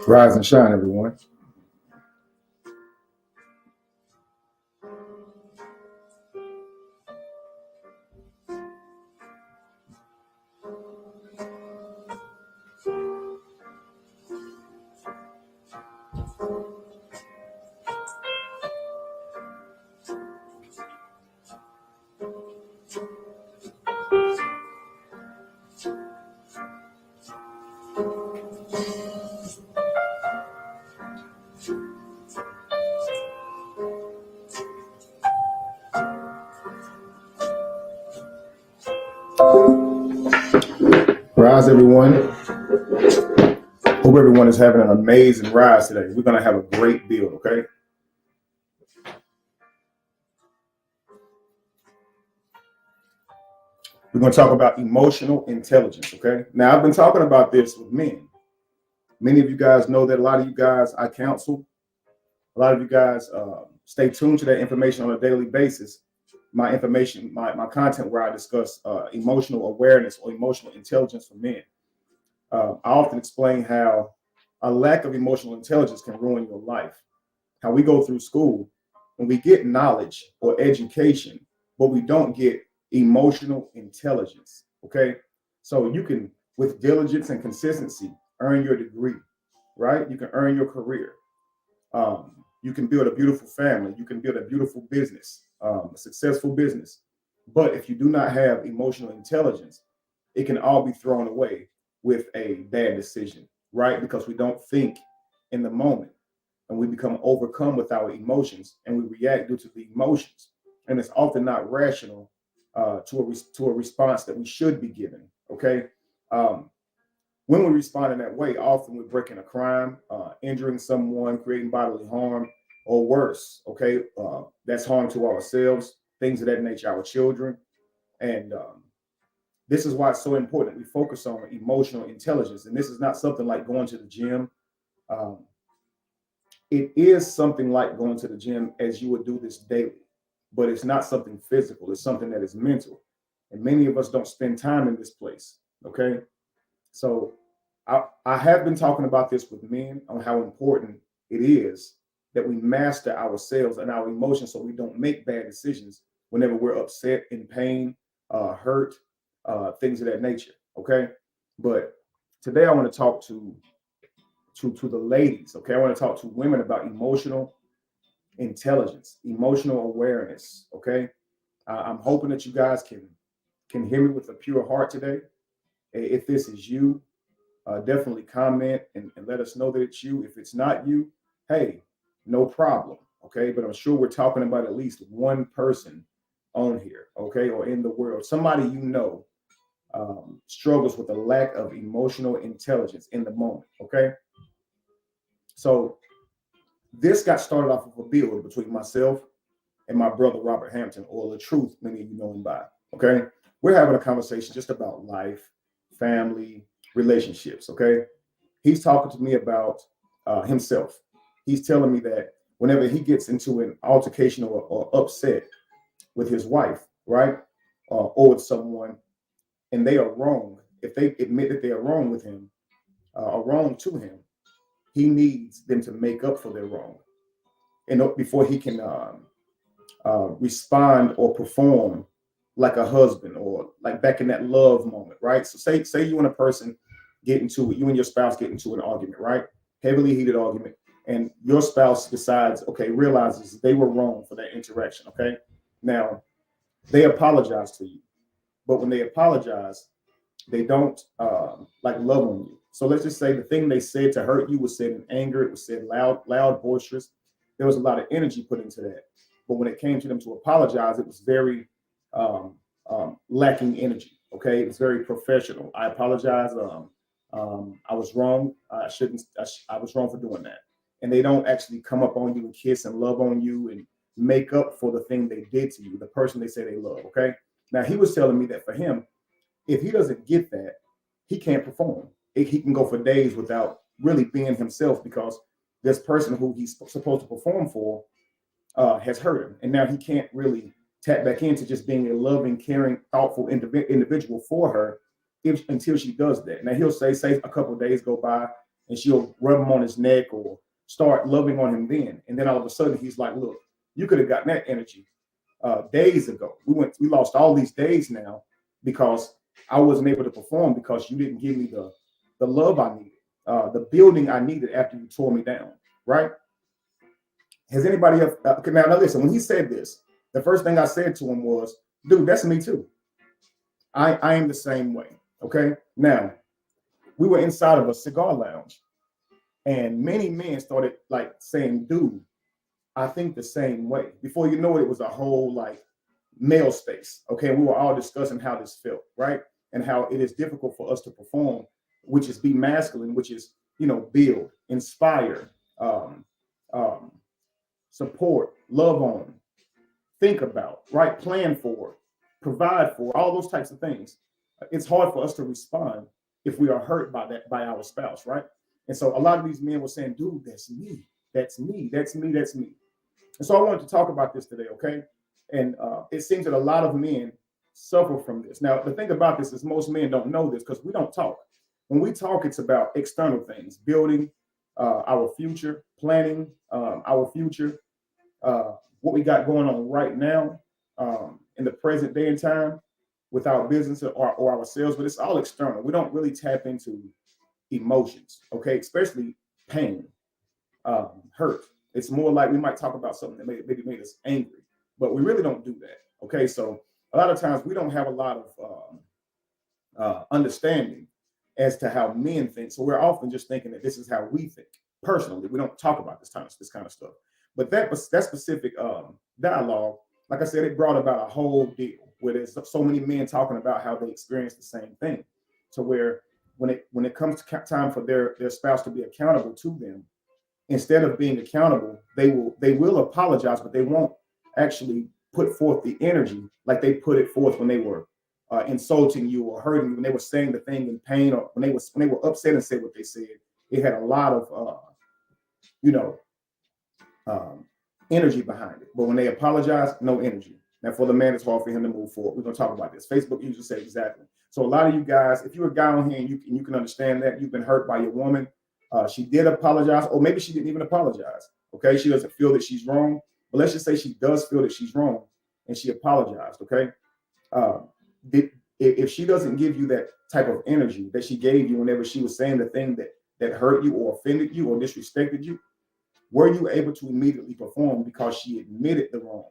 Rise and shine, everyone. Rise, everyone. Hope everyone is having an amazing rise today. We're going to have a great build, okay? We're going to talk about emotional intelligence, okay? Now, I've been talking about this with men. Many of you guys know that a lot of you guys I counsel. A lot of you guys stay tuned to that information on a daily basis. My information, my content where I discuss emotional awareness or emotional intelligence for men. I often explain how a lack of emotional intelligence can ruin your life. How we go through school and we get knowledge or education, but we don't get emotional intelligence. Okay. So you can, with diligence and consistency, earn your degree, right? You can earn your career. You can build a beautiful family. You can build a beautiful business, a successful business. But if you do not have emotional intelligence, it can all be thrown away with a bad decision, right? Because we don't think in the moment and we become overcome with our emotions and we react due to the emotions. And it's often not rational to a response that we should be given, okay? When we respond in that way, often we're breaking a crime, injuring someone, creating bodily harm, or worse, okay? That's harm to ourselves, things of that nature, our children. And this is why it's so important we focus on emotional intelligence. And this is not something like going to the gym. It is something like going to the gym as you would do this daily, but it's not something physical. It's something that is mental. And many of us don't spend time in this place, okay? So I have been talking about this with men on how important it is that we master ourselves and our emotions so we don't make bad decisions whenever we're upset, in pain, hurt, things of that nature. Okay. But today I want to talk to the ladies. Okay. I want to talk to women about emotional intelligence, emotional awareness. Okay. I'm hoping that you guys can hear me with a pure heart today. If this is you, definitely comment and let us know that it's you. If it's not you, hey, no problem. Okay. But I'm sure we're talking about at least one person on here, okay, or in the world, somebody you know struggles with a lack of emotional intelligence in the moment. Okay. So this got started off of a build between myself and my brother, Robert Hampton, or the truth, many of you know him by. Okay. We're having a conversation just about life, family, relationships. Okay. He's talking to me about himself. He's telling me that whenever he gets into an altercation or upset with his wife, right, or with someone, and they are wrong, if they admit that they are wrong with him or wrong to him, he needs them to make up for their wrong, and before he can respond or perform like a husband or like back in that love moment, right? So say you and a person get into it, you and your spouse get into an argument, right? Heavily heated argument, and your spouse decides, okay, realizes they were wrong for that interaction. Okay, now they apologize to you, but when they apologize, they don't like love on you. So let's just say the thing they said to hurt you was said in anger. It was said loud, boisterous. There was a lot of energy put into that. But when it came to them to apologize, it was very lacking energy. Okay, it was very professional. I apologize. I was wrong. I shouldn't. I was wrong for doing that. And they don't actually come up on you and kiss and love on you and make up for the thing they did to you, the person they say they love. Okay. Now he was telling me that for him, if he doesn't get that, he can't perform. He can go for days without really being himself because this person who he's supposed to perform for has hurt him, and now he can't really tap back into just being a loving, caring, thoughtful individual for her until she does that. Now he'll say a couple of days go by, and she'll rub him on his neck or start loving on him and then all of a sudden he's like, "Look, you could have gotten that energy days ago. We lost all these days now because I wasn't able to perform because you didn't give me the love I needed, the building I needed after you tore me down." Right? Has anybody else? Okay, now listen. When he said this, the first thing I said to him was, "Dude, that's me too. I am the same way." Okay. Now we were inside of a cigar lounge, and many men started like saying, "Dude, I think the same way." Before you know it, it was a whole like male space. Okay, and we were all discussing how this felt, right, and how it is difficult for us to perform, which is be masculine, which is build, inspire, um, um, support, love on, think about, right, plan for, provide for, all those types of things. It's hard for us to respond if we are hurt by our spouse, right? And so a lot of these men were saying, "Dude, that's me, that's me, that's me, that's me." And so I wanted to talk about this today, okay? And it seems that a lot of men suffer from this. Now, the thing about this is most men don't know this because we don't talk. When we talk, it's about external things, building our future, planning our future, what we got going on right now in the present day and time with our business or ourselves, but it's all external. We don't really tap into emotions, okay? Especially pain, hurt. It's more like we might talk about something that maybe made us angry, but we really don't do that, okay? So a lot of times we don't have a lot of understanding as to how men think. So we're often just thinking that this is how we think personally. We don't talk about this kind of stuff. But that specific dialogue, like I said, it brought about a whole deal where there's so many men talking about how they experience the same thing. To where when it comes to time for their spouse to be accountable to them, instead of being accountable, they will apologize, but they won't actually put forth the energy like they put it forth when they were insulting you or hurting you, when they were saying the thing in pain, or when they were upset and said what they said. It had a lot of you know energy behind it. But when they apologize, no energy. Now, for the man, it's hard for him to move forward. We're going to talk about this. Facebook usually say exactly. So a lot of you guys, if you're a guy on here and you can understand that you've been hurt by your woman, she did apologize, or maybe she didn't even apologize. Okay, she doesn't feel that she's wrong, but let's just say she does feel that she's wrong and she apologized. Okay, if she doesn't give you that type of energy that she gave you whenever she was saying the thing that hurt you or offended you or disrespected you, were you able to immediately perform because she admitted the wrong?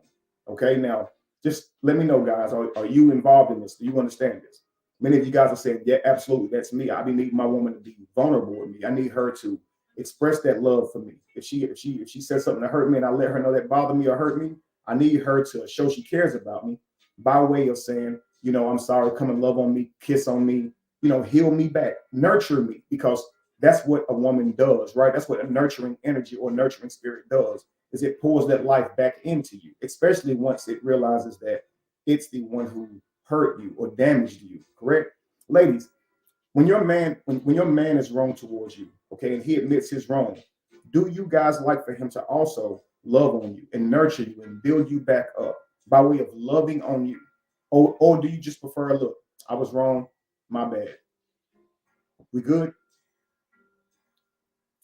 Okay, now just let me know, guys. Are you involved in this? Do you understand this? Many of you guys are saying, "Yeah, absolutely, that's me. I need my woman to be vulnerable with me. I need her to express that love for me. If she says something to hurt me and I let her know that bothered me or hurt me, I need her to show she cares about me by way of saying, I'm sorry, come and love on me, kiss on me, heal me back, nurture me, because that's what a woman does, right? That's what a nurturing energy or nurturing spirit does, is it pours that life back into you, especially once it realizes that it's the one who hurt you or damaged you, correct? Ladies, when your man is wrong towards you, okay, and he admits his wrong, do you guys like for him to also love on you and nurture you and build you back up by way of loving on you? Or do you just prefer, "Look, I was wrong, my bad"? We good?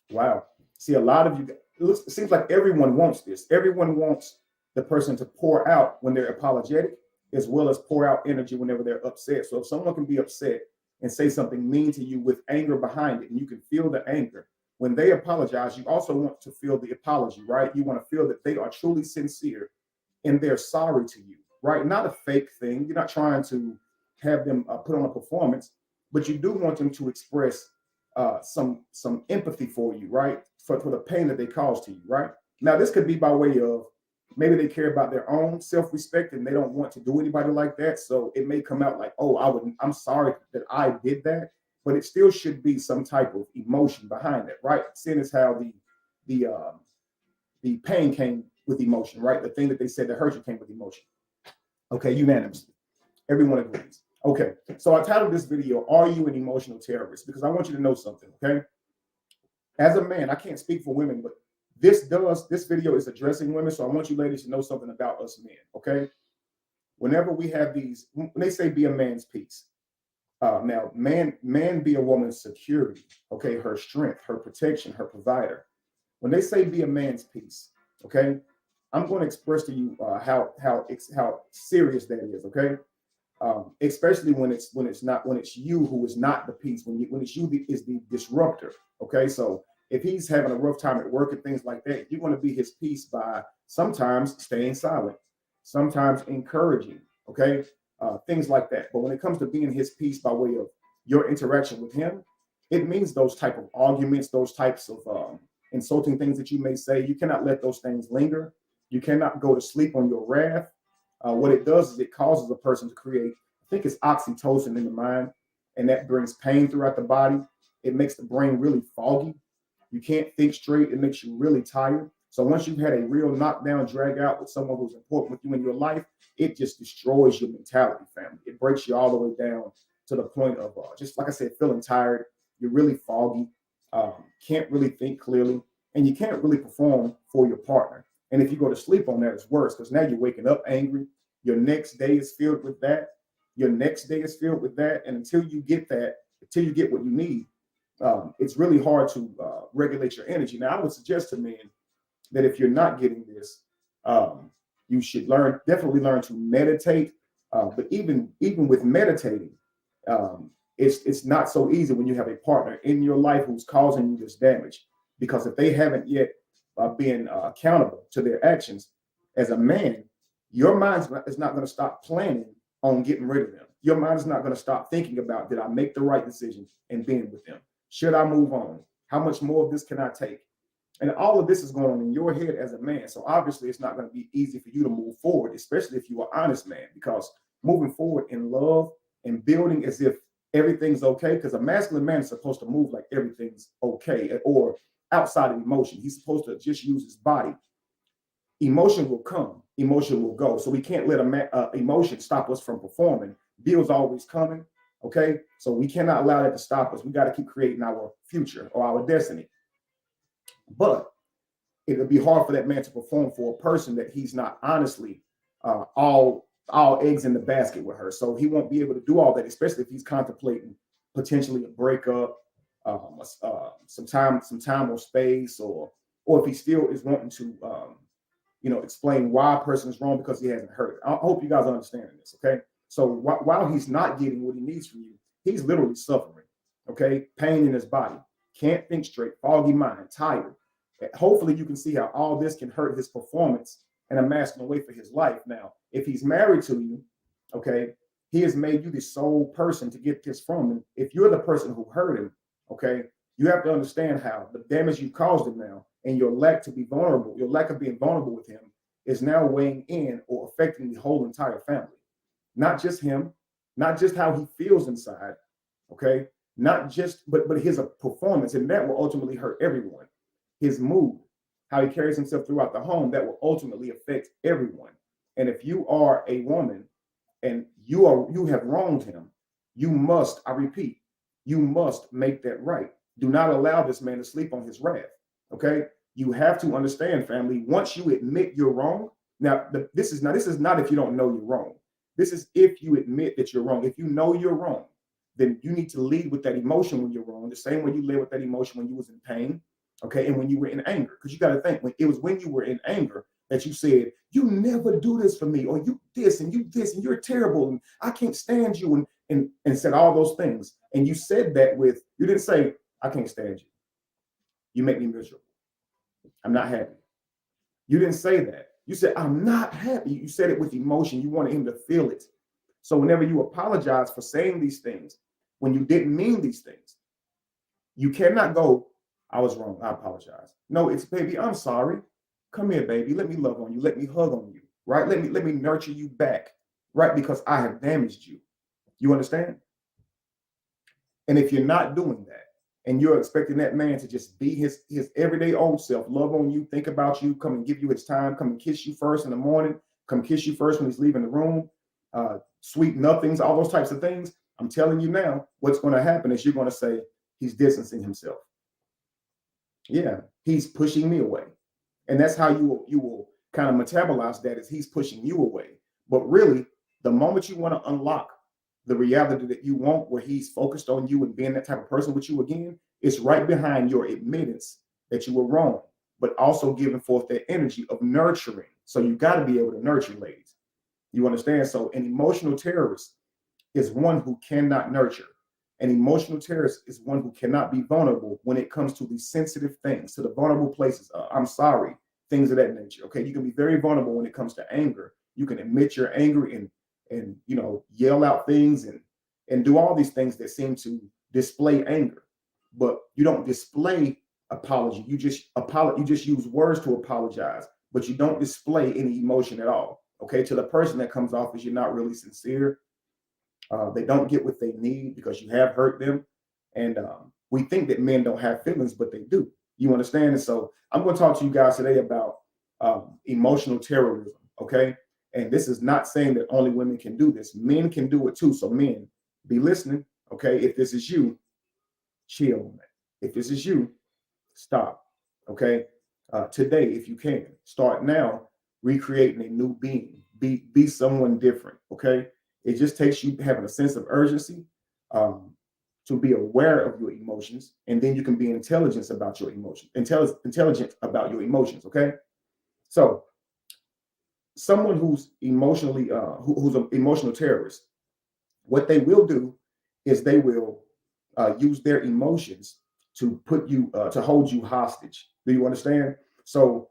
Wow. See, a lot of you, it seems like everyone wants this. Everyone wants the person to pour out when they're apologetic, as well as pour out energy whenever they're upset. So if someone can be upset and say something mean to you with anger behind it, and you can feel the anger, when they apologize, you also want to feel the apology, right? You want to feel that they are truly sincere and they're sorry to you, right? Not a fake thing. You're not trying to have them put on a performance, but you do want them to express some empathy for you, right? For the pain that they caused to you, right? Now, this could be by way of maybe they care about their own self-respect and they don't want to do anybody like that. So it may come out like, "Oh, I'm sorry that I did that," but it still should be some type of emotion behind it, right? Seeing as how the pain came with emotion, right? The thing that they said that hurt you came with emotion. Okay, unanimously. Everyone agrees. Okay, so I titled this video, "Are You an Emotional Terrorist?" Because I want you to know something, okay? As a man, I can't speak for women, but this video is addressing women. So I want you ladies to know something about us men. Okay. Whenever we have these, when they say be a man's peace, now man be a woman's security, okay, her strength, her protection, her provider. When they say be a man's peace, okay, I'm going to express to you how serious that is, okay. Especially when it's you who is not the peace, when it's you is the disruptor. Okay, so if he's having a rough time at work and things like that, you're going to be his peace by sometimes staying silent, sometimes encouraging. Okay, things like that. But when it comes to being his peace by way of your interaction with him, it means those type of arguments, those types of insulting things that you may say. You cannot let those things linger. You cannot go to sleep on your wrath. What it does is it causes a person to create, I think it's oxytocin in the mind, and that brings pain throughout the body. It makes the brain really foggy. You can't think straight. It makes you really tired. So once you've had a real knockdown, drag out with someone who's important with you in your life, it just destroys your mentality, family. It breaks you all the way down to the point of just like I said, feeling tired. You're really foggy, can't really think clearly, and you can't really perform for your partner. And if you go to sleep on that, it's worse because now you're waking up angry. Your next day is filled with that. Your next day is filled with that. And until you get what you need, it's really hard to regulate your energy. Now, I would suggest to men that if you're not getting this, you should definitely learn to meditate. But even with meditating, it's not so easy when you have a partner in your life who's causing you this damage. Because if they haven't yet been accountable to their actions, as a man, your mind is not going to stop planning on getting rid of them. Your mind is not going to stop thinking about, did I make the right decision in being with them? Should I move on? How much more of this can I take? And all of this is going on in your head as a man. So obviously it's not going to be easy for you to move forward, especially if you're an honest man, because moving forward in love and building as if everything's okay, because a masculine man is supposed to move like everything's okay, or outside of emotion. He's supposed to just use his body. Emotion will come, emotion will go. So we can't let emotion stop us from performing. Bill's always coming, okay? So we cannot allow that to stop us. We got to keep creating our future or our destiny. But it'll be hard for that man to perform for a person that he's not honestly all eggs in the basket with her. So he won't be able to do all that, especially if he's contemplating potentially a breakup, some time or space, or if he still is wanting to explain why a person is wrong because he hasn't heard it. I hope you guys are understanding this, okay? So while he's not getting what he needs from you, he's literally suffering, okay? Pain in his body, can't think straight, foggy mind, tired. Hopefully you can see how all this can hurt his performance and a masculine way for his life. Now, if he's married to you, okay, he has made you the sole person to get this from him. If you're the person who hurt him, okay, you have to understand how the damage you caused him now and your lack of being vulnerable with him is now weighing in or affecting the whole entire family. Not just him, not just how he feels inside, okay, not just, but his performance, and that will ultimately hurt everyone. His mood, how he carries himself throughout the home, that will ultimately affect everyone. And if you are a woman and you have wronged him, you must, I repeat, you must make that right. Do not allow this man to sleep on his wrath. Okay, you have to understand, family. Once you admit you're wrong, now this is not if you don't know you're wrong. This is if you admit that you're wrong. If you know you're wrong, then you need to lead with that emotion when you're wrong, the same way you led with that emotion when you was in pain, okay, and when you were in anger. Because you got to think, when you were in anger that you said, you never do this for me, or you this, and you're terrible, and I can't stand you, and said all those things. And you said that you didn't say, I can't stand you. You make me miserable. I'm not happy. You didn't say that. You said, I'm not happy. You said it with emotion. You wanted him to feel it. So whenever you apologize for saying these things, when you didn't mean these things, you cannot go, I was wrong, I apologize. No, it's, baby, I'm sorry. Come here, baby. Let me love on you. Let me hug on you, right? Let me nurture you back, right? Because I have damaged you. You understand? And if you're not doing that, and you're expecting that man to just be his everyday old self, love on you, think about you, come and give you his time, come and kiss you first in the morning, come kiss you first when he's leaving the room, sweet nothings, all those types of things, I'm telling you now, what's going to happen is you're going to say he's distancing himself. Yeah, he's pushing me away. And that's how you will kind of metabolize that, is he's pushing you away. But really, the moment you want to unlock the reality that you want, where he's focused on you and being that type of person with you again, it's right behind your admittance that you were wrong, but also giving forth that energy of nurturing. So you got to be able to nurture, ladies. You understand? So an emotional terrorist is one who cannot nurture. An emotional terrorist is one who cannot be vulnerable when it comes to the sensitive things, to the vulnerable places. I'm sorry, things of that nature. Okay, you can be very vulnerable when it comes to anger. You can admit you're angry and yell out things and do all these things that seem to display anger, but you don't display apology. You just use words to apologize, but you don't display any emotion at all. Okay, to the person that comes off as you're not really sincere. They don't get what they need because you have hurt them. And we think that men don't have feelings, but they do. You understand? And so I'm going to talk to you guys today about emotional terrorism. Okay. And this is not saying that only women can do this, men can do it too. So, men, be listening. Okay. If this is you, chill on that. If this is you, stop. Okay. Today, if you can, start now recreating a new being. Be someone different. Okay. It just takes you having a sense of urgency, um, to be aware of your emotions, and then you can be intelligent about your emotions. Intelligent about your emotions. Okay. So someone who's emotionally who's an emotional terrorist, what they will do is they will use their emotions to put you to hold you hostage. Do you understand? So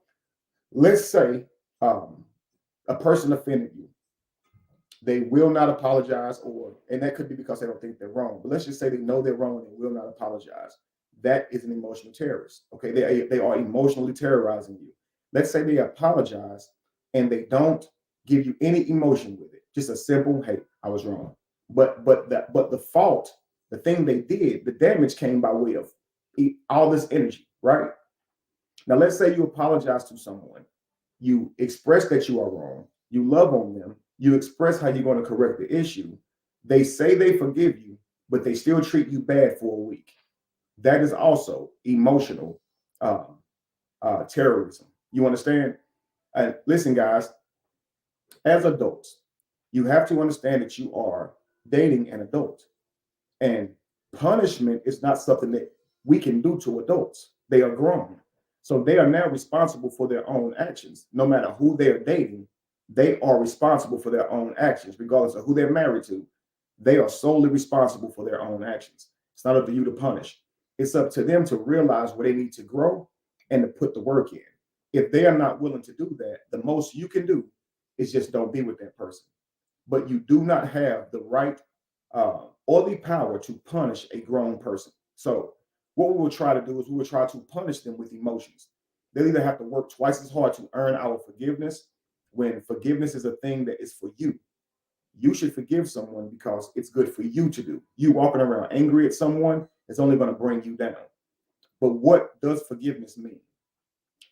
let's say um, a person offended you. They will not apologize, and that could be because they don't think they're wrong. But let's just say they know they're wrong and they will not apologize. That is an emotional terrorist. Okay, they are emotionally terrorizing you. Let's say they apologize and they don't give you any emotion with it. Just a simple, "Hey, I was wrong." But the fault, the thing they did, the damage came by way of all this energy, right? Now, let's say you apologize to someone, you express that you are wrong, you love on them, you express how you're going to correct the issue. They say they forgive you, but they still treat you bad for a week. That is also emotional um, terrorism. You understand? And listen, guys, as adults, you have to understand that you are dating an adult. And punishment is not something that we can do to adults. They are grown. So they are now responsible for their own actions. No matter who they are dating, they are responsible for their own actions, regardless of who they're married to. They are solely responsible for their own actions. It's not up to you to punish. It's up to them to realize where they need to grow and to put the work in. If they are not willing to do that, the most you can do is just don't be with that person. But you do not have the right or the power to punish a grown person. So what we will try to do is we will try to punish them with emotions. They'll either have to work twice as hard to earn our forgiveness, when forgiveness is a thing that is for you. You should forgive someone because it's good for you to do. You walking around angry at someone is only going to bring you down. But what does forgiveness mean?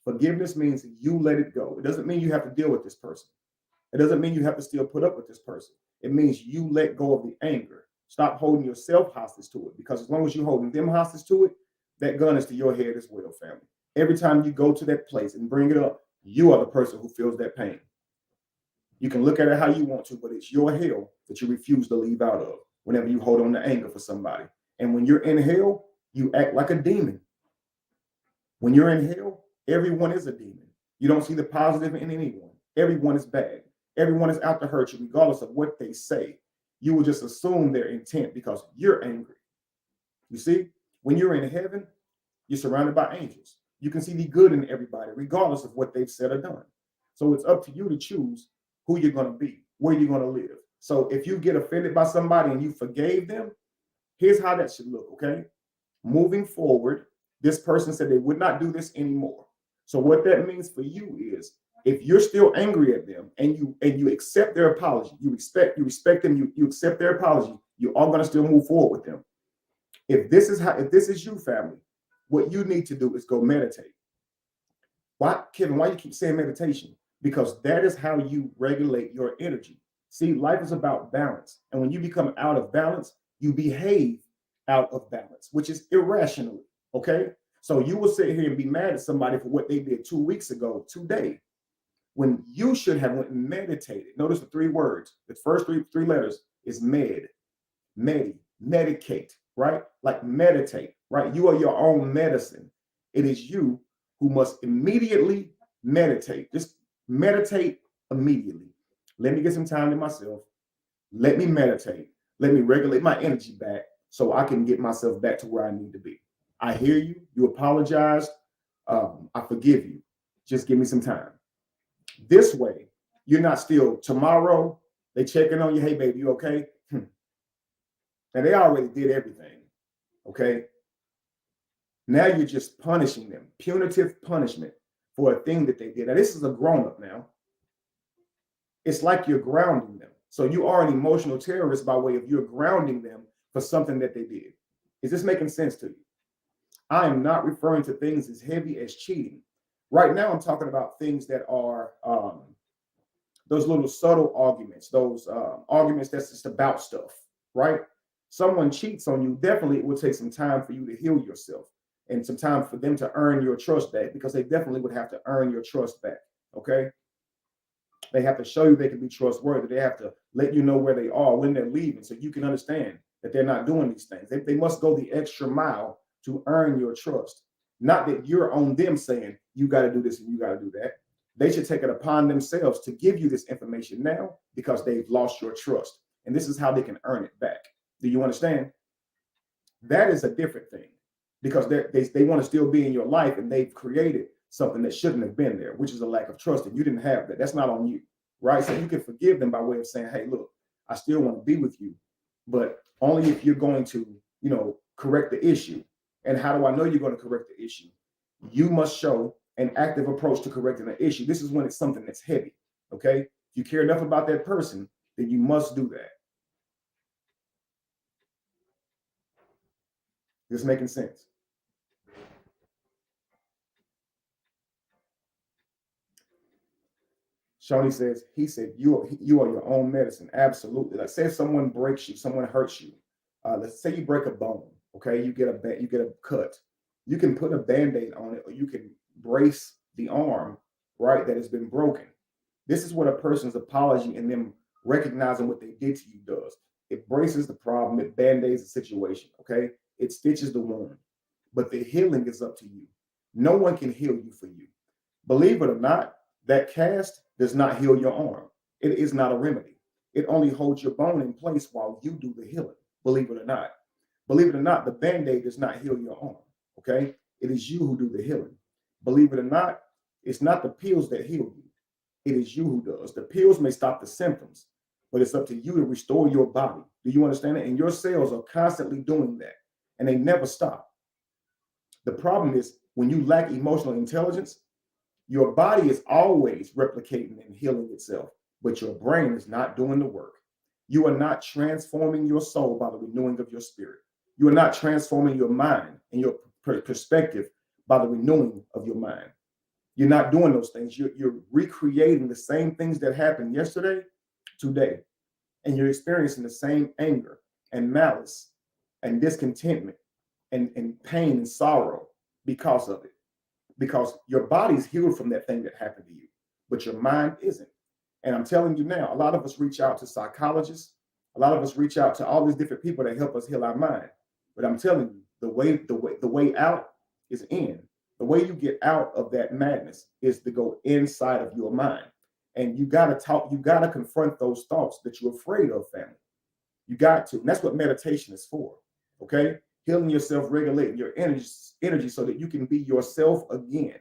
Forgiveness means you let it go. It doesn't mean you have to deal with this person. It doesn't mean you have to still put up with this person. It means you let go of the anger. Stop holding yourself hostage to it, because as long as you're holding them hostage to it, that gun is to your head as well, family. Every time you go to that place and bring it up, you are the person who feels that pain. You can look at it how you want to, but it's your hell that you refuse to leave out of whenever you hold on to anger for somebody. And when you're in hell, you act like a demon. When you're in hell, everyone is a demon. You don't see the positive in anyone. Everyone is bad. Everyone is out to hurt you, regardless of what they say. You will just assume their intent because you're angry. You see, when you're in heaven, you're surrounded by angels. You can see the good in everybody, regardless of what they've said or done. So it's up to you to choose who you're going to be, where you're going to live. So if you get offended by somebody and you forgave them, here's how that should look, okay? Moving forward, this person said they would not do this anymore. So what that means for you is, if you're still angry at them and you accept their apology, you respect them, you accept their apology, you are going to still move forward with them. If this is you, family, what you need to do is go meditate. Why, Kevin, why you keep saying meditation? Because that is how you regulate your energy. See, life is about balance. And when you become out of balance, you behave out of balance, which is irrationally. Okay. So you will sit here and be mad at somebody for what they did 2 weeks ago today, when you should have went and meditated. Notice the three words. The first three letters is medicate, right? Like meditate, right? You are your own medicine. It is you who must immediately meditate. Just meditate immediately. Let me get some time to myself. Let me meditate. Let me regulate my energy back so I can get myself back to where I need to be. I hear you. You apologized. I forgive you. Just give me some time. This way, you're not still tomorrow. They checking on you. Hey, baby, you okay? Now they already did everything. Okay. Now you're just punishing them. Punitive punishment for a thing that they did. Now this is a grown-up now. It's like you're grounding them. So you are an emotional terrorist by way of you're grounding them for something that they did. Is this making sense to you? I am not referring to things as heavy as cheating. Right now, I'm talking about things that are those little subtle arguments, those arguments that's just about stuff, right? Someone cheats on you, definitely it will take some time for you to heal yourself and some time for them to earn your trust back, because they definitely would have to earn your trust back, okay? They have to show you they can be trustworthy. They have to let you know where they are when they're leaving so you can understand that they're not doing these things. They must go the extra mile to earn your trust. Not that you're on them saying, you got to do this and you got to do that. They should take it upon themselves to give you this information now because they've lost your trust. And this is how they can earn it back. Do you understand? That is a different thing, because they want to still be in your life and they've created something that shouldn't have been there, which is a lack of trust. And you didn't have that. That's not on you, right? So you can forgive them by way of saying, hey, look, I still want to be with you, but only if you're going to, correct the issue. And how do I know you're going to correct the issue? You must show an active approach to correcting the issue. This is when it's something that's heavy, okay? If you care enough about that person, then you must do that. This is making sense. Shawnee says, he said, you are your own medicine. Absolutely. Like, say someone breaks you, someone hurts you. Let's say you break a bone, okay? You get a cut. You can put a Band-Aid on it, or you can brace the arm, right, that has been broken. This is what a person's apology and them recognizing what they did to you does. It braces the problem, it Band-Aids the situation, okay? It stitches the wound. But the healing is up to you. No one can heal you for you. Believe it or not, that cast does not heal your arm. It is not a remedy. It only holds your bone in place while you do the healing. Believe it or not. Believe it or not, the Band-Aid does not heal your arm. Okay? It is you who do the healing. Believe it or not, it's not the pills that heal you. It is you who does. The pills may stop the symptoms, but it's up to you to restore your body. Do you understand it? And your cells are constantly doing that, and they never stop. The problem is when you lack emotional intelligence, your body is always replicating and healing itself, but your brain is not doing the work. You are not transforming your soul by the renewing of your spirit. You are not transforming your mind and your perspective by the renewing of your mind. You're not doing those things. You're recreating the same things that happened yesterday, today, and you're experiencing the same anger and malice and discontentment and pain and sorrow because of it. Because your body's healed from that thing that happened to you, but your mind isn't. And I'm telling you now, a lot of us reach out to psychologists, a lot of us reach out to all these different people that help us heal our mind. But I'm telling you, the way out is in. The way you get out of that madness is to go inside of your mind. And you gotta talk, you gotta confront those thoughts that you're afraid of, family. You got to. And that's what meditation is for. Okay? Healing yourself, regulating your energy so that you can be yourself again.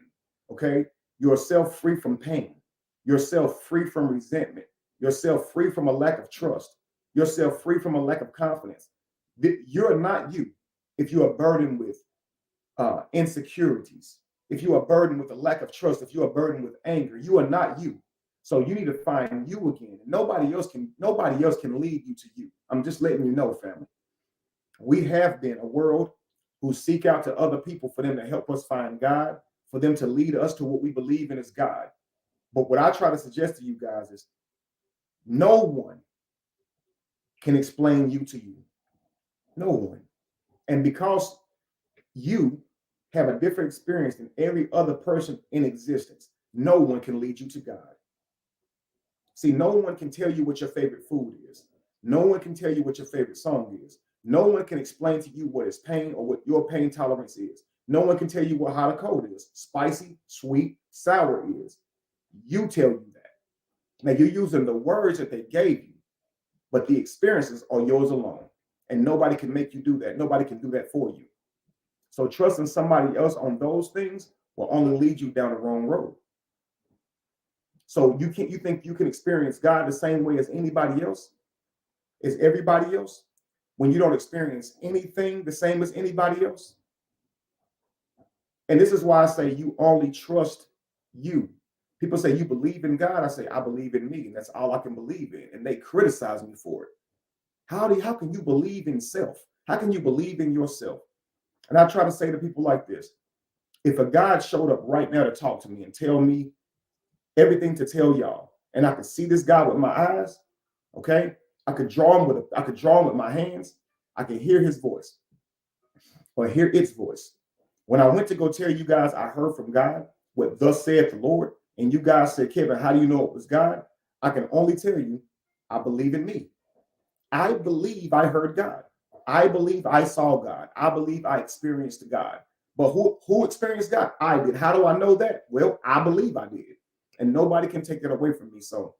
Okay? Yourself free from pain, yourself free from resentment, yourself free from a lack of trust, yourself free from a lack of confidence. You're not you if you are burdened with insecurities, if you are burdened with a lack of trust, if you are burdened with anger. You are not you. So you need to find you again. Nobody else can lead you to you. I'm just letting you know, family. We have been a world who seek out to other people for them to help us find God, for them to lead us to what we believe in as God. But what I try to suggest to you guys is no one can explain you to you. No one. And because you have a different experience than every other person in existence. No one can lead you to God. See, no one can tell you what your favorite food is. No one can tell you what your favorite song is. No one can explain to you what is pain or what your pain tolerance is. No one can tell you what hot or cold is, spicy, sweet, sour is. You tell you that. Now you're using the words that they gave you, but the experiences are yours alone. And nobody can make you do that. Nobody can do that for you. So trusting somebody else on those things will only lead you down the wrong road. So you think you can experience God the same way as anybody else, as everybody else, when you don't experience anything the same as anybody else? And this is why I say you only trust you. People say you believe in God. I say I believe in me, and that's all I can believe in. And they criticize me for it. How can you believe in self? How can you believe in yourself? And I try to say to people like this: if a God showed up right now to talk to me and tell me everything to tell y'all, and I could see this God with my eyes, okay, I could draw him with my hands. I can hear his voice or hear its voice. When I went to go tell you guys I heard from God, what thus saith the Lord, and you guys said, Kevin, how do you know it was God? I can only tell you, I believe in me. I believe I heard God. I believe I saw God. I believe I experienced God. But who experienced God? I did. How do I know that? Well, I believe I did. And nobody can take that away from me. So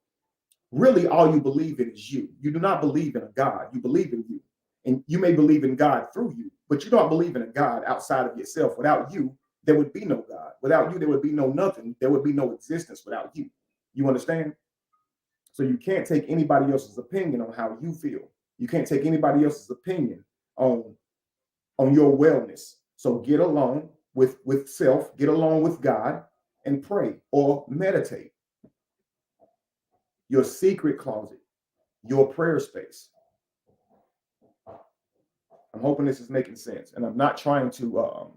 really all you believe in is you. You do not believe in a God. You believe in you. And you may believe in God through you, but you don't believe in a God outside of yourself. Without you, there would be no God. Without you, there would be no nothing. There would be no existence without you. You understand? So you can't take anybody else's opinion on how you feel. You can't take anybody else's opinion on your wellness. So get alone with self, get along with God, and pray or meditate. Your secret closet, your prayer space. I'm hoping this is making sense. And I'm not trying to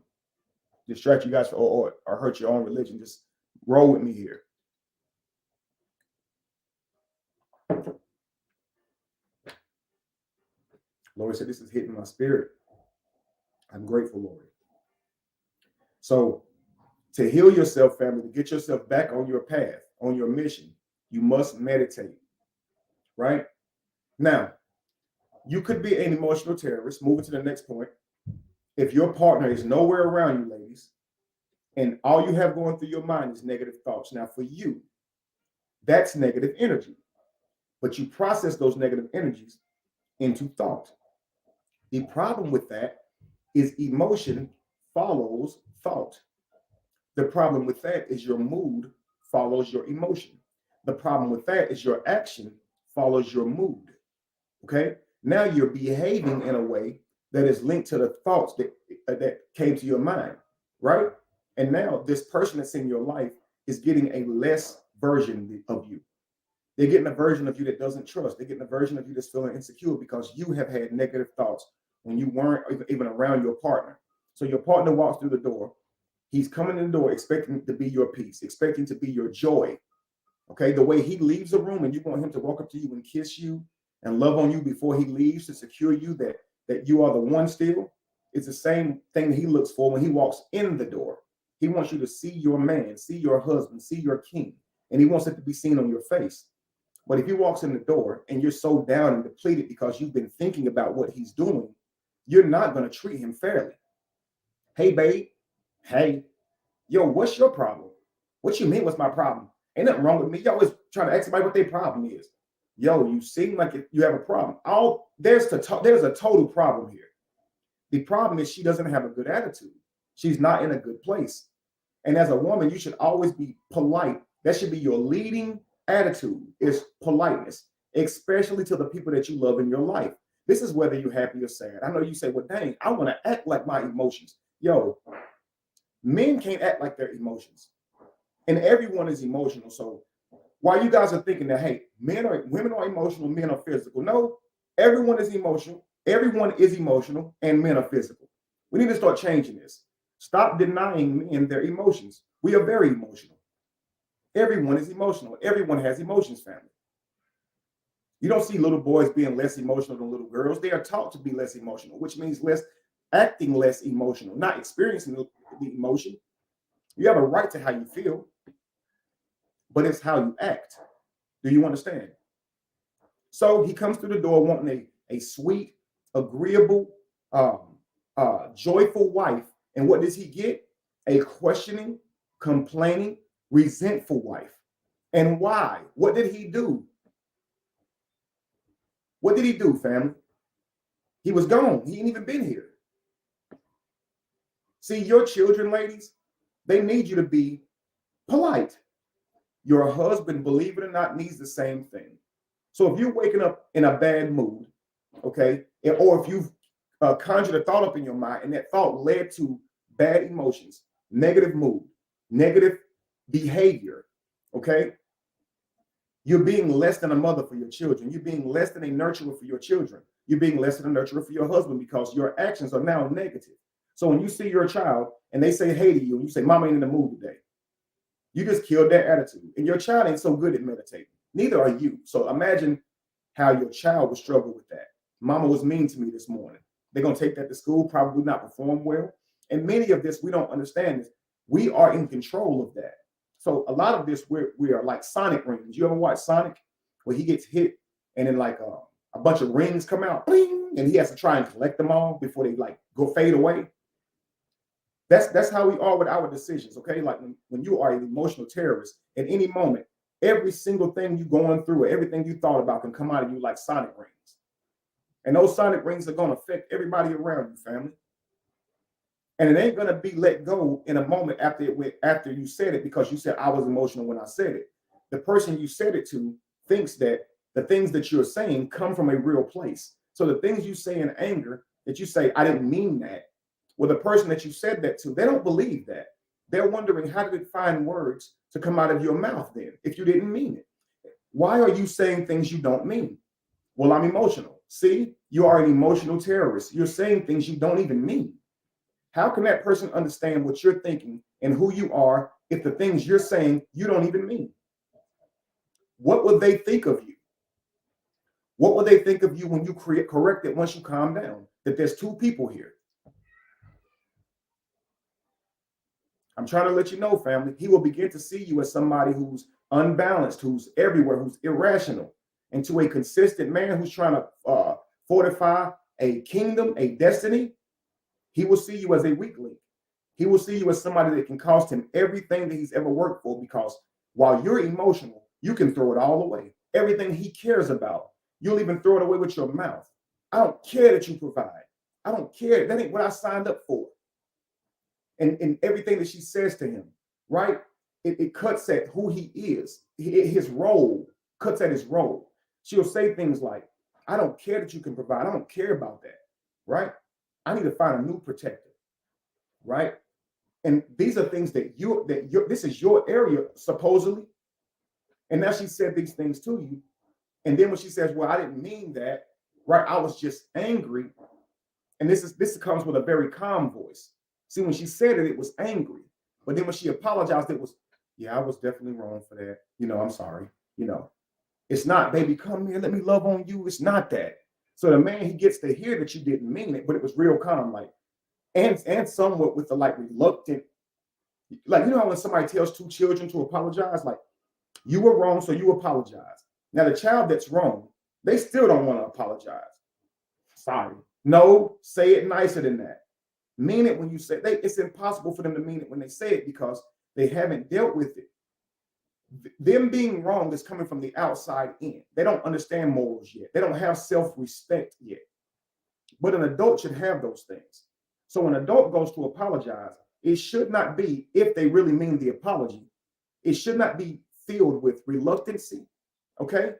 distract you guys or hurt your own religion. Just roll with me here. Lord said, this is hitting my spirit. I'm grateful, Lord. So to heal yourself, family, to get yourself back on your path, on your mission, you must meditate, right? Now, you could be an emotional terrorist. Moving to the next point. If your partner is nowhere around you, ladies, and all you have going through your mind is negative thoughts. Now, for you, that's negative energy. But you process those negative energies into thought. The problem with that is emotion follows thought. The problem with that is your mood follows your emotion. The problem with that is your action follows your mood. Okay? Now you're behaving in a way that is linked to the thoughts that came to your mind, right? And now this person that's in your life is getting a less version of you. They're getting a version of you that doesn't trust. They're getting a version of you that's feeling insecure because you have had negative thoughts when you weren't even around your partner. So your partner walks through the door. He's coming in the door expecting to be your peace, expecting to be your joy. Okay, the way he leaves the room and you want him to walk up to you and kiss you and love on you before he leaves to secure you that you are the one still, it's the same thing that he looks for when he walks in the door. He wants you to see your man, see your husband, see your king, and he wants it to be seen on your face. But if he walks in the door and you're so down and depleted because you've been thinking about what he's doing, you're not going to treat him fairly. Hey, babe. Hey, yo, what's your problem? What you mean, what's my problem? Ain't nothing wrong with me. You always trying to ask somebody what their problem is. Yo, you seem like you have a problem. There's a total problem here. The problem is she doesn't have a good attitude. She's not in a good place. And as a woman, you should always be polite. That should be your leading attitude, is politeness, especially to the people that you love in your life. This is whether you're happy or sad. I know you say, well, dang, I want to act like my emotions. Yo, men can't act like their emotions. And everyone is emotional. So while you guys are thinking that, hey, women are emotional, men are physical. No, everyone is emotional. Everyone is emotional and men are physical. We need to start changing this. Stop denying men their emotions. We are very emotional. Everyone is emotional. Everyone has emotions, family. You don't see little boys being less emotional than little girls. They are taught to be less emotional, which means less acting less emotional, not experiencing the emotion. You have a right to how you feel, but it's how you act. Do you understand? So he comes through the door wanting a sweet, agreeable, joyful wife. And what does he get? A questioning, complaining, resentful wife. And why? What did he do? What did he do, family? He was gone. He ain't even been here. See, your children, ladies, they need you to be polite. Your husband, believe it or not, needs the same thing. So if you're waking up in a bad mood, okay, or if you've conjured a thought up in your mind and that thought led to bad emotions, negative mood, negative behavior, okay, you're being less than a mother for your children. You're being less than a nurturer for your children. You're being less than a nurturer for your husband because your actions are now negative. So when you see your child and they say hey to you and you say, Mama ain't in the mood today, you just killed their attitude. And your child ain't so good at meditating. Neither are you. So imagine how your child would struggle with that. Mama was mean to me this morning. They're going to take that to school, probably not perform well. And many of this, we don't understand this. We are in control of that. So a lot of this, we are like Sonic rings. You ever watch Sonic where he gets hit and then like a bunch of rings come out, bling, and he has to try and collect them all before they like go fade away? That's how we are with our decisions, okay? Like when you are an emotional terrorist, at any moment, every single thing you're going through or everything you thought about can come out of you like sonic rings. And those sonic rings are going to affect everybody around you, family. And it ain't going to be let go in a moment after you said it because you said I was emotional when I said it. The person you said it to thinks that the things that you're saying come from a real place. So the things you say in anger that you say, I didn't mean that. Well, the person that you said that to, they don't believe that. They're wondering, how did it find words to come out of your mouth then if you didn't mean it? Why are you saying things you don't mean? Well, I'm emotional. See, you are an emotional terrorist. You're saying things you don't even mean. How can that person understand what you're thinking and who you are if the things you're saying you don't even mean? What would they think of you? What would they think of you when you correct it once you calm down? That there's two people here. I'm trying to let you know, family, he will begin to see you as somebody who's unbalanced, who's everywhere, who's irrational, and to a consistent man who's trying to fortify a kingdom, a destiny. He will see you as a weakling. He will see you as somebody that can cost him everything that he's ever worked for, because while you're emotional, you can throw it all away. Everything he cares about, you'll even throw it away with your mouth. I don't care that you provide. I don't care. That ain't what I signed up for. And everything that she says to him, right? It cuts at who he is. His role cuts at his role. She'll say things like, I don't care that you can provide. I don't care about that, right? I need to find a new protector, right? And these are things this is your area, supposedly. And now she said these things to you. And then when she says, well, I didn't mean that, right? I was just angry. And this comes with a very calm voice. See, when she said it, it was angry. But then when she apologized, it was, yeah, I was definitely wrong for that. I'm sorry. It's not, baby, come here, let me love on you. It's not that. So the man, he gets to hear that you didn't mean it, but it was real calm, like, and somewhat with the like reluctant, like, how when somebody tells two children to apologize, like, you were wrong, so you apologize. Now the child that's wrong, they still don't want to apologize. Sorry. No, say it nicer than that. Mean it when you say it's impossible for them to mean it when they say it because they haven't dealt with it. Them being wrong is coming from the outside in. They don't understand morals yet. They don't have self-respect yet. But an adult should have those things. So when an adult goes to apologize, it should not be, if they really mean the apology, it should not be filled with reluctancy, okay?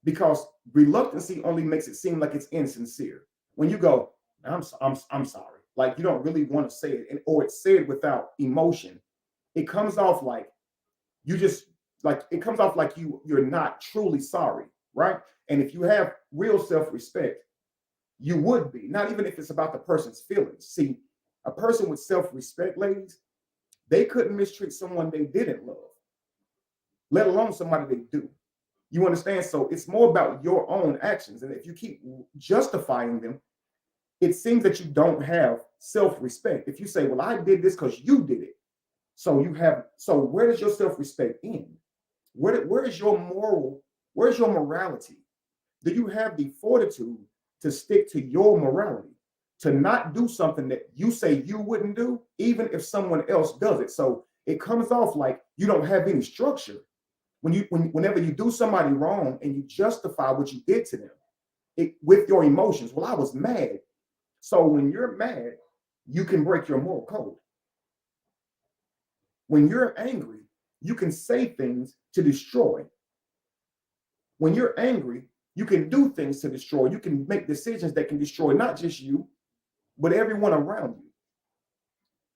Because reluctancy only makes it seem like it's insincere. When you go, I'm sorry, like you don't really want to say it, or it's said without emotion, it comes off like you're not truly sorry, right? And if you have real self-respect, you would be, not even if it's about the person's feelings. See, a person with self-respect, ladies, they couldn't mistreat someone they didn't love, let alone somebody they do. You understand? So it's more about your own actions. And if you keep justifying them, it seems that you don't have self-respect. If you say, well, I did this because you did it. So where does your self-respect end? Where is your where's your morality? Do you have the fortitude to stick to your morality, to not do something that you say you wouldn't do, even if someone else does it? So it comes off like you don't have any structure. Whenever you do somebody wrong and you justify what you did to them with your emotions, well, I was mad. So when you're mad, you can break your moral code. When you're angry, you can say things to destroy. When you're angry, you can do things to destroy. You can make decisions that can destroy not just you, but everyone around you.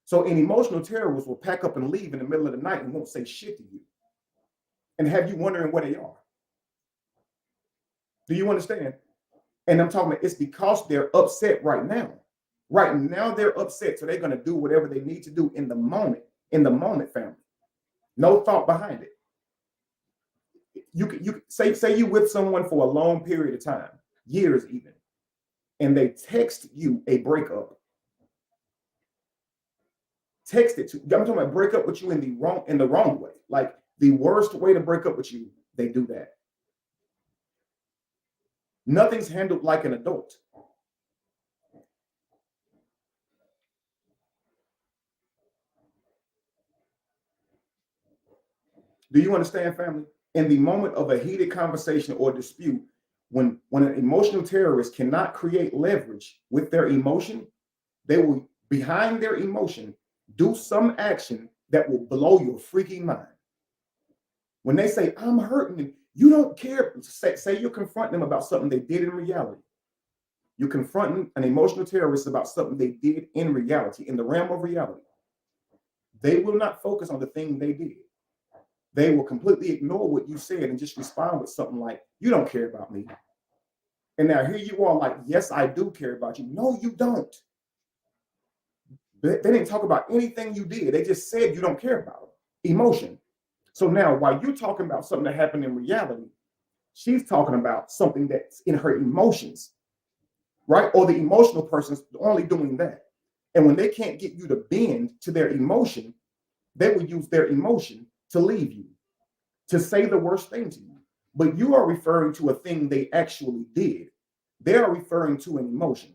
So an emotional terrorist will pack up and leave in the middle of the night and won't say shit to you and have you wondering where they are. Do you understand? And I'm talking about it's because they're upset right now. Right now they're upset, so they're going to do whatever they need to do in the moment, family. No thought behind it. You say you with someone for a long period of time, years even, and they text you a breakup. Text it to. I'm talking about break up with you in the wrong way, like the worst way to break up with you. They do that. Nothing's handled like an adult. Do you understand, family? In the moment of a heated conversation or dispute, when an emotional terrorist cannot create leverage with their emotion, they will, behind their emotion, do some action that will blow your freaking mind. When they say, I'm hurting, you don't care. Say you're confronting them about something they did in reality. You're confronting an emotional terrorist about something they did in reality, in the realm of reality. They will not focus on the thing they did. They will completely ignore what you said and just respond with something like, you don't care about me. And now here you are like, yes, I do care about you. No, you don't. They didn't talk about anything you did. They just said you don't care about it. Emotion. So now while you're talking about something that happened in reality, she's talking about something that's in her emotions, right? Or the emotional person's only doing that. And when they can't get you to bend to their emotion, they will use their emotion to leave you, to say the worst thing to you. But you are referring to a thing they actually did. They are referring to an emotion.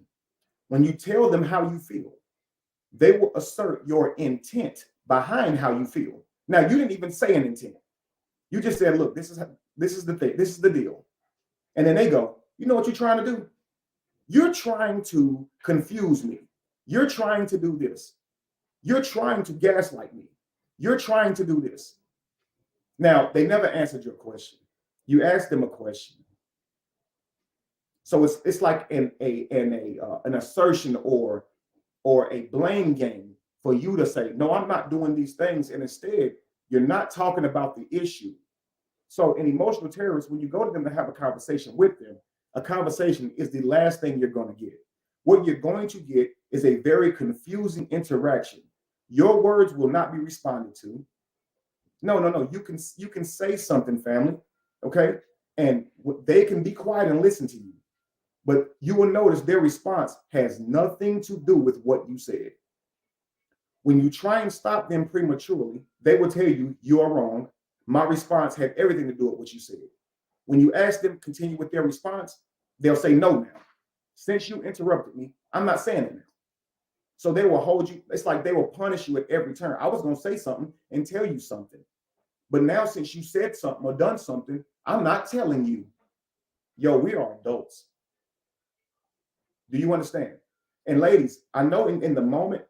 When you tell them how you feel, they will assert your intent behind how you feel. Now, you didn't even say an intent. You just said, look, this is the thing, this is the deal. And then they go, you know what you're trying to do? You're trying to confuse me. You're trying to do this. You're trying to gaslight me. You're trying to do this. Now, they never answered your question. You asked them a question. So it's like an assertion or a blame game for you to say, no, I'm not doing these things. And instead, you're not talking about the issue. So an emotional terrorist, when you go to them to have a conversation with them, a conversation is the last thing you're going to get. What you're going to get is a very confusing interaction. Your words will not be responded to. No. You can say something, family, okay? And they can be quiet and listen to you. But you will notice their response has nothing to do with what you said. When you try and stop them prematurely, they will tell you, you are wrong. My response had everything to do with what you said. When you ask them to continue with their response, they'll say, no, now. Since you interrupted me, I'm not saying it now. So they will hold you. It's like they will punish you at every turn. I was going to say something and tell you something. But now, since you said something or done something, I'm not telling you. Yo, we are adults. Do you understand? And ladies, I know in the moment,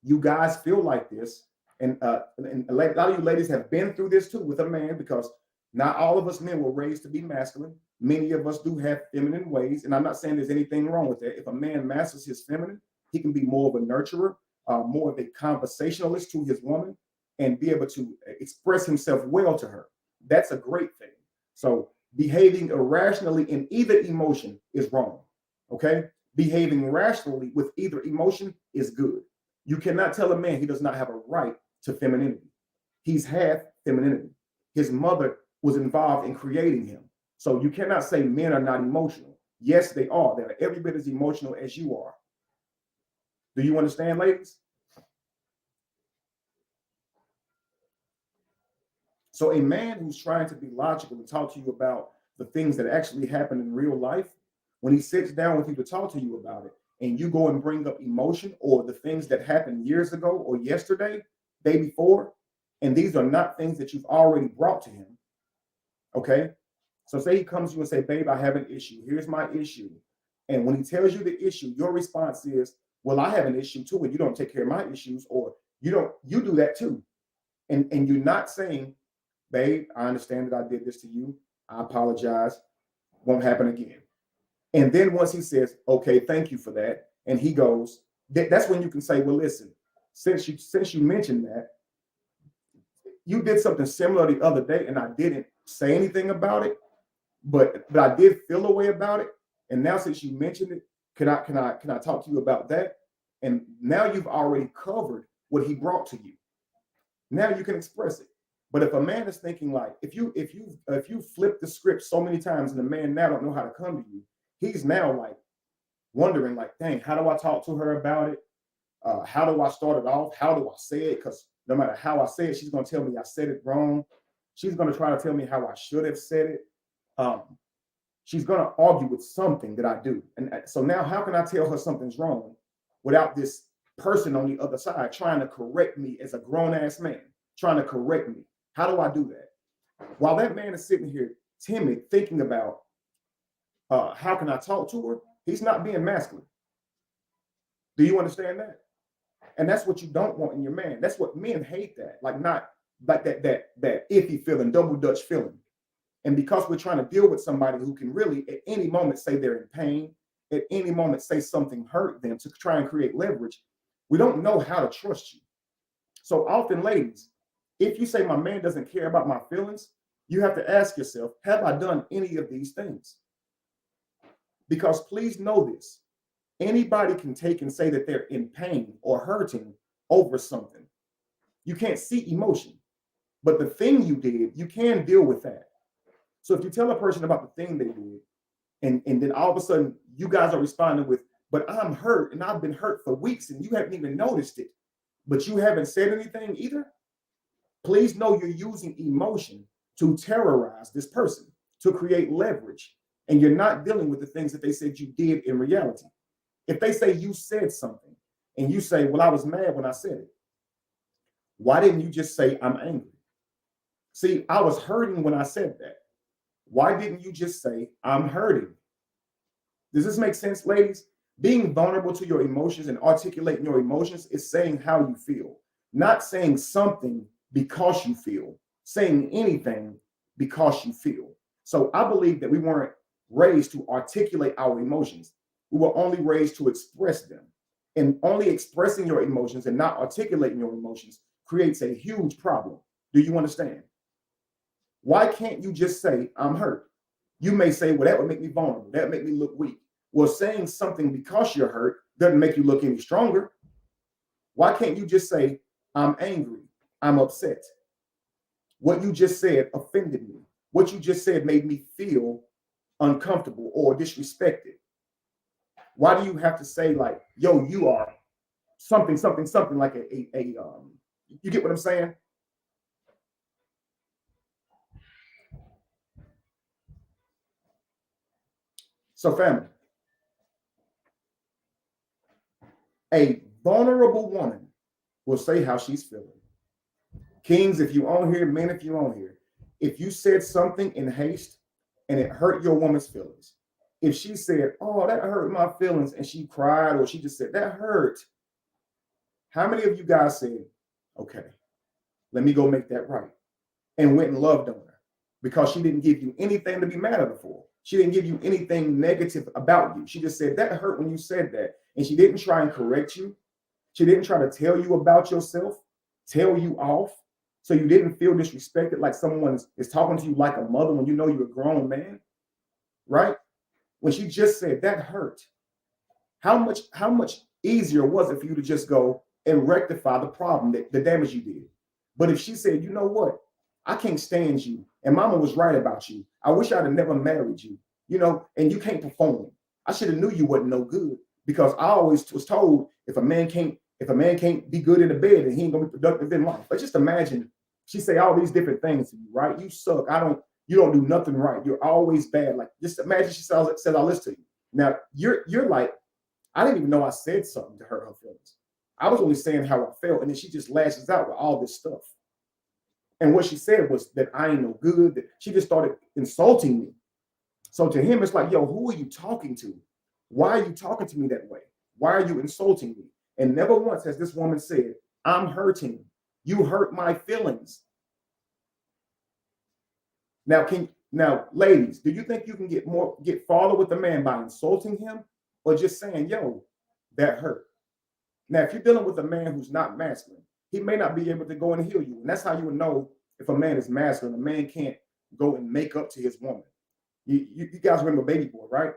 you guys feel like this. And a lot of you ladies have been through this too with a man, because not all of us men were raised to be masculine. Many of us do have feminine ways. And I'm not saying there's anything wrong with that. If a man masters his feminine, he can be more of a nurturer, more of a conversationalist to his woman, and be able to express himself well to her. That's a great thing. So behaving irrationally in either emotion is wrong. Okay? Behaving rationally with either emotion is good. You cannot tell a man he does not have a right to femininity. He's half femininity. His mother was involved in creating him. So you cannot say men are not emotional. Yes, they are. They're every bit as emotional as you are. Do you understand, ladies? So a man who's trying to be logical and talk to you about the things that actually happen in real life, when he sits down with you to talk to you about it, and you go and bring up emotion or the things that happened years ago or yesterday, day before, and these are not things that you've already brought to him, okay? So say he comes to you and say, babe, I have an issue. Here's my issue. And when he tells you the issue, your response is, well, I have an issue too, and you don't take care of my issues, or you do that too. And you're not saying, babe, I understand that I did this to you. I apologize. Won't happen again. And then once he says, okay, thank you for that, and he goes, that's when you can say, well, listen, since you mentioned that, you did something similar the other day, and I didn't say anything about it, but I did feel a way about it. And now since you mentioned it, can I talk to you about that? And now you've already covered what he brought to you. Now you can express it. But if a man is thinking like, if you flip the script so many times and the man now don't know how to come to you, he's now like wondering like, dang, how do I talk to her about it? How do I start it off? How do I say it? Because no matter how I say it, she's going to tell me I said it wrong. She's going to try to tell me how I should have said it. She's going to argue with something that I do. And so now how can I tell her something's wrong without this person on the other side trying to correct me as a grown-ass man, trying to correct me? How do I do that? While that man is sitting here timid, thinking about how can I talk to her, he's not being masculine. Do you understand that? And that's what you don't want in your man. That's what men hate, that, like not like that iffy feeling, double Dutch feeling. And because we're trying to deal with somebody who can really at any moment say they're in pain, at any moment say something hurt them to try and create leverage, we don't know how to trust you. So often, ladies, if you say my man doesn't care about my feelings, you have to ask yourself, have I done any of these things? Because please know this, anybody can take and say that they're in pain or hurting over something. You can't see emotion, but the thing you did, you can deal with that. So if you tell a person about the thing they did, and then all of a sudden you guys are responding with, but I'm hurt and I've been hurt for weeks and you haven't even noticed it, but you haven't said anything either, please know you're using emotion to terrorize this person, to create leverage, and you're not dealing with the things that they said you did in reality. If they say you said something and you say, well, I was mad when I said it, why didn't you just say I'm angry? See, I was hurting when I said that. Why didn't you just say I'm hurting? Does this make sense, ladies? Being vulnerable to your emotions and articulating your emotions is saying how you feel, not saying something because you feel, saying anything because you feel. So I believe that we weren't raised to articulate our emotions. We were only raised to express them. And only expressing your emotions and not articulating your emotions creates a huge problem. Do you understand? Why can't you just say, I'm hurt? You may say, well, that would make me vulnerable. That would make me look weak. Well, saying something because you're hurt doesn't make you look any stronger. Why can't you just say, I'm angry, I'm upset? What you just said offended me. What you just said made me feel uncomfortable or disrespected. Why do you have to say like, yo, you are something, like you get what I'm saying? So family, a vulnerable woman will say how she's feeling. Kings, if you on here, men, if you on here, if you said something in haste and it hurt your woman's feelings, if she said, oh, that hurt my feelings, and she cried, or she just said, that hurt, how many of you guys said, okay, let me go make that right, and went and loved on her because she didn't give you anything to be mad at her for? She didn't give you anything negative about you. She just said, that hurt when you said that. And she didn't try and correct you. She didn't try to tell you about yourself, tell you off, so you didn't feel disrespected, like someone is talking to you like a mother when you know you're a grown man, right? When she just said that hurt, how much easier was it for you to just go and rectify the problem, the damage you did? But if she said, you know what, I can't stand you, and mama was right about you, I wish I'd have never married you, and you can't perform. I should have knew you wasn't no good, because I always was told if a man can't be good in the bed, then he ain't gonna be productive in life. But just imagine, she say all these different things to you, right? You suck. You don't do nothing right. You're always bad. Like, just imagine she says all this to you. Now you're like, I didn't even know I said something to hurt her feelings. I was only saying how I felt, and then she just lashes out with all this stuff. And what she said was that I ain't no good. That she just started insulting me. So to him, it's like, yo, who are you talking to? Why are you talking to me that way? Why are you insulting me? And never once has this woman said, I'm hurting. You hurt my feelings. Now, ladies, do you think you can get farther with the man by insulting him, or just saying, yo, that hurt? Now, if you're dealing with a man who's not masculine, he may not be able to go and heal you. And that's how you would know if a man is masculine. A man can't go and make up to his woman. You guys remember Baby Boy, right?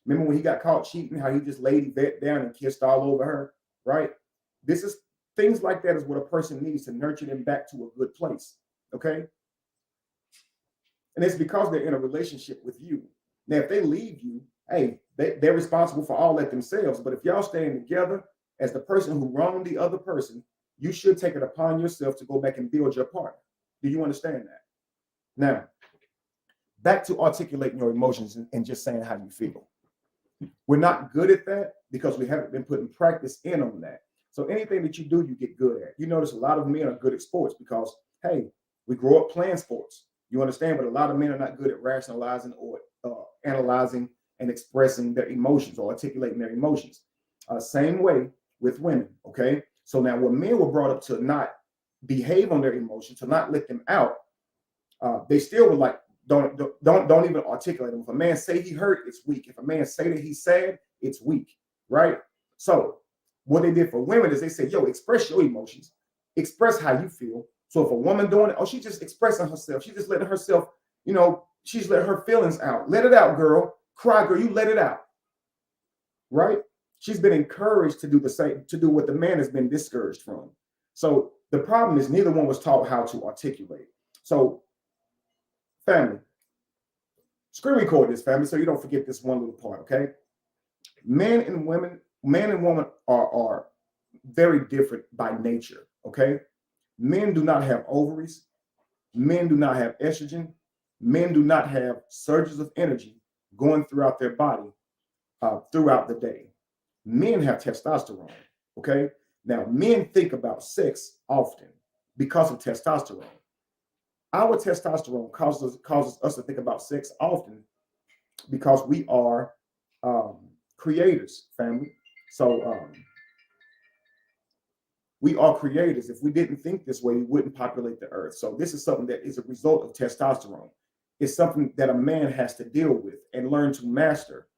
Remember when he got caught cheating, how he just laid Yvette down and kissed all over her, right? This is things like that is what a person needs to nurture them back to a good place, okay? And it's because they're in a relationship with you. Now, if they leave you, hey, they're responsible for all that themselves. But if y'all staying together as the person who wronged the other person, you should take it upon yourself to go back and build your partner. Do you understand that? Now, back to articulating your emotions and just saying how you feel. We're not good at that because we haven't been putting practice in on that. So anything that you do, you get good at. You notice a lot of men are good at sports because, hey, we grow up playing sports. You understand? But a lot of men are not good at rationalizing or analyzing and expressing their emotions or articulating their emotions. Same way with women, okay? So now when men were brought up to not behave on their emotions, to not let them out, they still would like, don't even articulate them. If a man say he hurt, it's weak. If a man say that he's sad, it's weak, right? So what they did for women is they said, yo, express your emotions, express how you feel. So if a woman doing it, oh, she's just expressing herself. She's just letting herself, she's letting her feelings out. Let it out, girl. Cry, girl. You let it out, right? She's been encouraged to do the same, to do what the man has been discouraged from. So the problem is neither one was taught how to articulate. So family, screen record this, family, so you don't forget this one little part, okay? Man and woman are very different by nature, okay? Men do not have ovaries. Men do not have estrogen. Men do not have surges of energy going throughout their body throughout the day. Men have testosterone, okay? Now, men think about sex often because of testosterone. Our testosterone causes us to think about sex often because we are creators, family. So we are creators. If we didn't think this way, we wouldn't populate the earth. So this is something that is a result of testosterone. It's something that a man has to deal with and learn to master.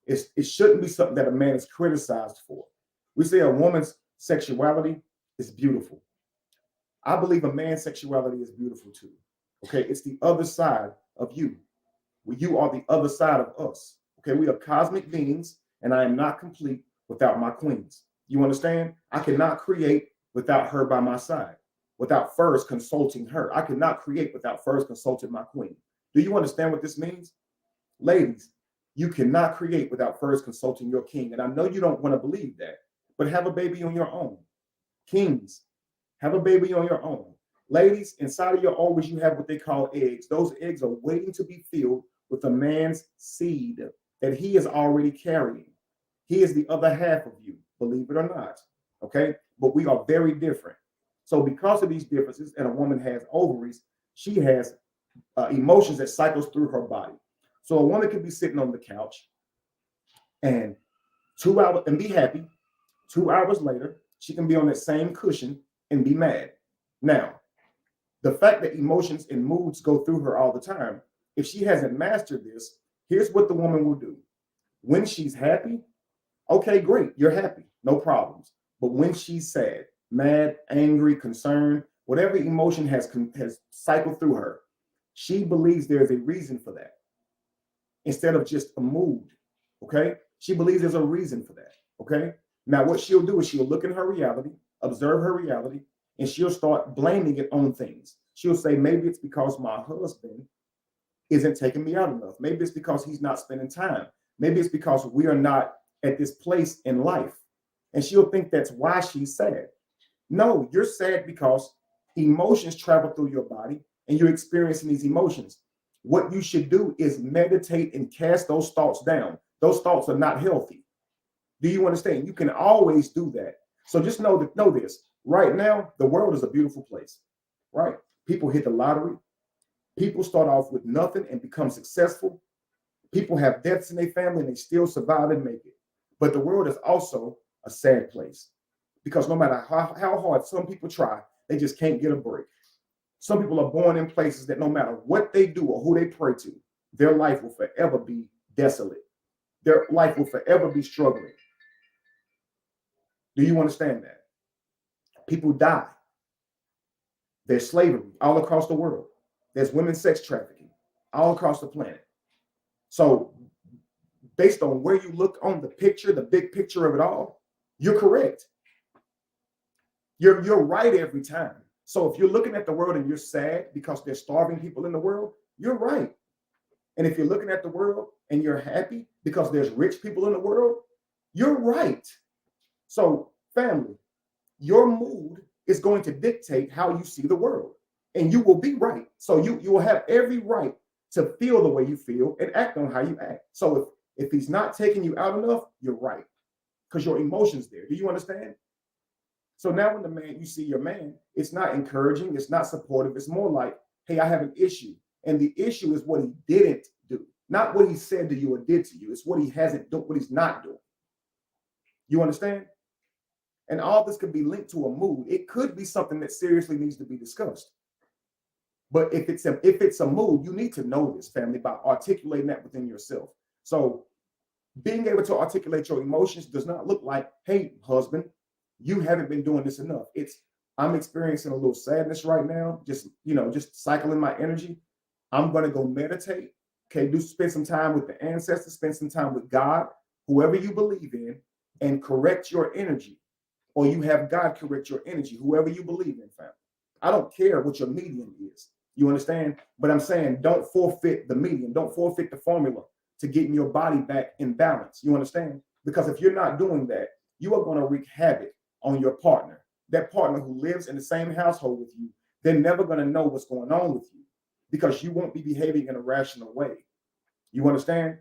It shouldn't be something that a man is criticized for. We say a woman's sexuality is beautiful. I believe a man's sexuality is beautiful too. Okay, it's the other side of you. You are the other side of us. Okay, we are cosmic beings, and I am not complete without my queens. You understand? I cannot create without her by my side, without first consulting her. I cannot create without first consulting my queen. Do you understand what this means? Ladies, you cannot create without first consulting your king. And I know you don't want to believe that, but have a baby on your own. Kings, have a baby on your own. Ladies, inside of your ovaries, you have what they call eggs. Those eggs are waiting to be filled with a man's seed that he is already carrying. He is the other half of you, believe it or not. Okay? But we are very different. So because of these differences, and a woman has ovaries, she has emotions that cycles through her body. So a woman could be sitting on the couch and 2 hours and be happy. 2 hours later, she can be on that same cushion and be mad. Now, the fact that emotions and moods go through her all the time, if she hasn't mastered this, here's what the woman will do. When she's happy, okay, great, you're happy, no problems. But when she's sad, mad, angry, concerned, whatever emotion has cycled through her, she believes there's a reason for that instead of just a mood, okay? She believes there's a reason for that, okay? Now, what she'll do is she'll look in her reality, observe her reality, and she'll start blaming it on things. She'll say, maybe it's because my husband isn't taking me out enough. Maybe it's because he's not spending time. Maybe it's because we are not at this place in life. And she'll think that's why she's sad. No, you're sad because emotions travel through your body and you're experiencing these emotions. What you should do is meditate and cast those thoughts down. Those thoughts are not healthy. Do you understand? You can always do that. So just know this. Right now, the world is a beautiful place, right? People hit the lottery. People start off with nothing and become successful. People have deaths in their family and they still survive and make it. But the world is also a sad place because no matter how hard some people try, they just can't get a break. Some people are born in places that no matter what they do or who they pray to, their life will forever be desolate. Their life will forever be struggling. Do you understand that? People die. There's slavery all across the world. There's women's sex trafficking all across the planet. So based on where you look on the picture, the big picture of it all, you're correct. You're right every time. So if you're looking at the world and you're sad because there's starving people in the world, you're right. And if you're looking at the world and you're happy because there's rich people in the world, you're right. So family, your mood is going to dictate how you see the world, and you will be right. So you will have every right to feel the way you feel and act on how you act. So if he's not taking you out enough, you're right, because your emotions there. Do you understand? So now when the man, you see your man, it's not encouraging, it's not supportive, it's more like, hey, I have an issue. And the issue is what he didn't do, not what he said to you or did to you. It's what he hasn't done, what he's not doing. You understand? And all this could be linked to a mood. It could be something that seriously needs to be discussed. But if it's a mood, you need to know this, family, by articulating that within yourself. So being able to articulate your emotions does not look like, hey, husband, you haven't been doing this enough. It's, I'm experiencing a little sadness right now, just cycling my energy. I'm going to go meditate. Okay, spend some time with the ancestors, spend some time with God, whoever you believe in, and correct your energy. Or you have God correct your energy, whoever you believe in, family. I don't care what your medium is. You understand? But I'm saying don't forfeit the medium. Don't forfeit the formula to getting your body back in balance. You understand? Because if you're not doing that, you are going to wreak havoc on your partner. That partner who lives in the same household with you, they're never going to know what's going on with you because you won't be behaving in a rational way. You understand?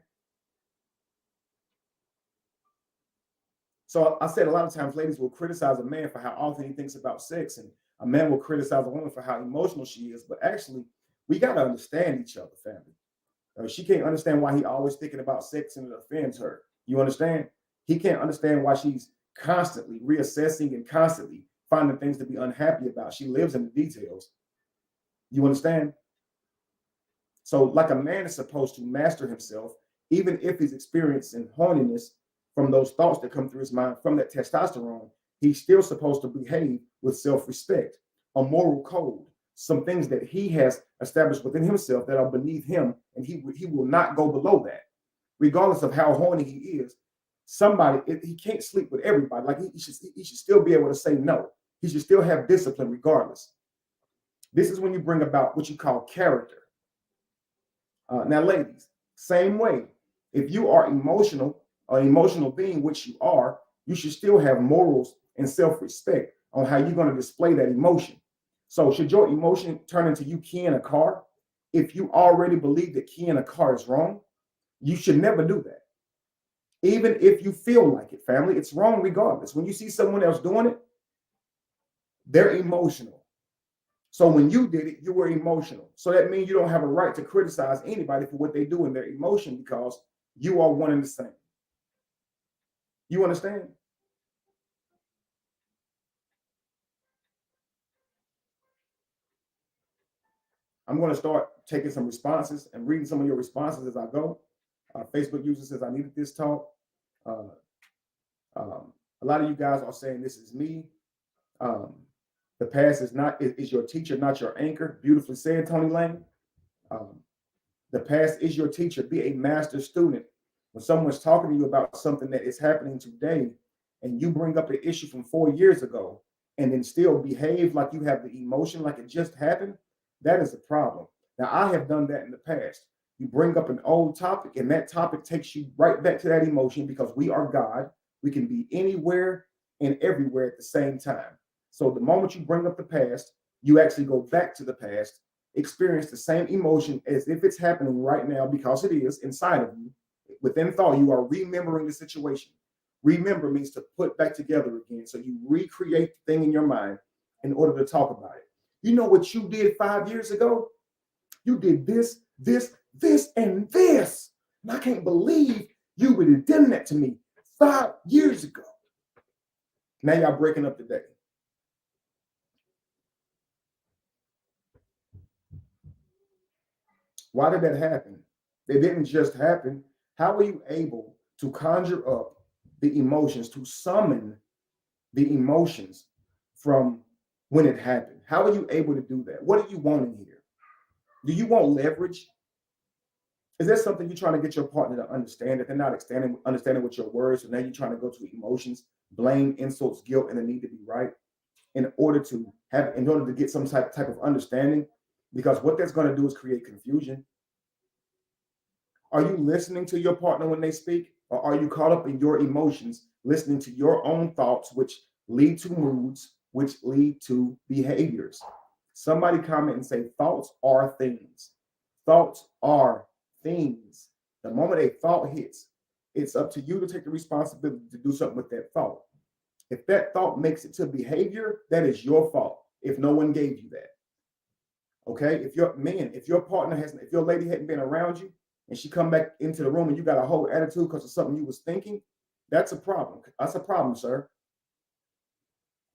So I said a lot of times ladies will criticize a man for how often he thinks about sex, and a man will criticize a woman for how emotional she is. But actually, we got to understand each other, family. She can't understand why he always thinking about sex and it offends her. You understand? He can't understand why she's constantly reassessing and constantly finding things to be unhappy about. She lives in the details. You understand? So like a man is supposed to master himself, even if he's experiencing horniness from those thoughts that come through his mind, from that testosterone, he's still supposed to behave with self-respect, a moral code, some things that he has established within himself that are beneath him, and he will not go below that, regardless of how horny he is. He can't sleep with everybody. Like he should still be able to say no. He should still have discipline regardless. This is when you bring about what you call character. Now, ladies, same way. If you are emotional, an emotional being, which you are, you should still have morals and self-respect on how you're going to display that emotion. So should your emotion turn into you keying a car? If you already believe that keying a car is wrong, you should never do that. Even if you feel like it, family, it's wrong regardless. When you see someone else doing it, they're emotional. So when you did it, you were emotional. So that means you don't have a right to criticize anybody for what they do in their emotion because you are one and the same. You understand? I'm going to start taking some responses and reading some of your responses as I go. Facebook user says, I needed this talk. A lot of you guys are saying this is me. The past is your teacher, not your anchor. Beautifully said, Tony Lane. The past is your teacher. Be a master student. When someone's talking to you about something that is happening today, and you bring up an issue from 4 years ago, and then still behave like you have the emotion like it just happened, that is a problem. Now, I have done that in the past. You bring up an old topic, and that topic takes you right back to that emotion because we are God. We can be anywhere and everywhere at the same time. So the moment you bring up the past, you actually go back to the past, experience the same emotion as if it's happening right now because it is inside of you. Within thought, you are remembering the situation. Remember means to put back together again. So you recreate the thing in your mind in order to talk about it. You know what you did 5 years ago? You did this, this, and this. And I can't believe you would have done that to me 5 years ago. Now y'all breaking up today. Why did that happen? It didn't just happen. How were you able to conjure up the emotions, to summon the emotions from when it happened? How are you able to do that? What do you want in here? Do you want leverage? Is that something you're trying to get your partner to understand, that they're not understanding with your words? So now you're trying to go to emotions, blame, insults, guilt, and the need to be right in order to get some type of understanding? Because what that's going to do is create confusion. Are you listening to your partner when they speak, or are you caught up in your emotions, listening to your own thoughts, which lead to moods, which lead to behaviors? Somebody comment and say, thoughts are things. Thoughts are things. The moment a thought hits, it's up to you to take the responsibility to do something with that thought. If that thought makes it to behavior, that is your fault if no one gave you that. Okay? If your lady hadn't been around you and she come back into the room and you got a whole attitude because of something you was thinking, that's a problem. That's a problem, sir.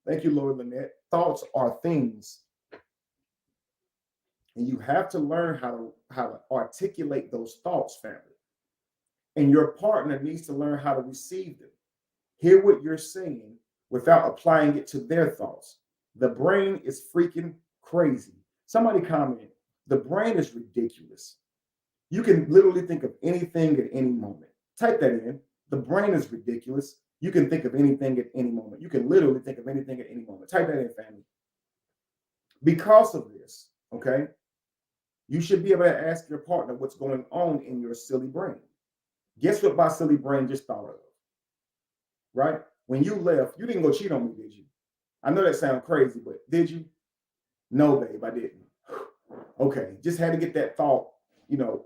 Thank you, Lord Lynette. Thoughts are things. And you have to learn how to articulate those thoughts, family. And your partner needs to learn how to receive them. Hear what you're saying without applying it to their thoughts. The brain is freaking crazy. Somebody commented, the brain is ridiculous. You can literally think of anything at any moment. Type that in. The brain is ridiculous. You can think of anything at any moment. You can literally think of anything at any moment. Type that in, family. Because of this, okay, you should be able to ask your partner what's going on in your silly brain. Guess what my silly brain just thought of? Right? When you left, you didn't go cheat on me, did you? I know that sounds crazy, but did you? No, babe, I didn't. Okay, just had to get that thought,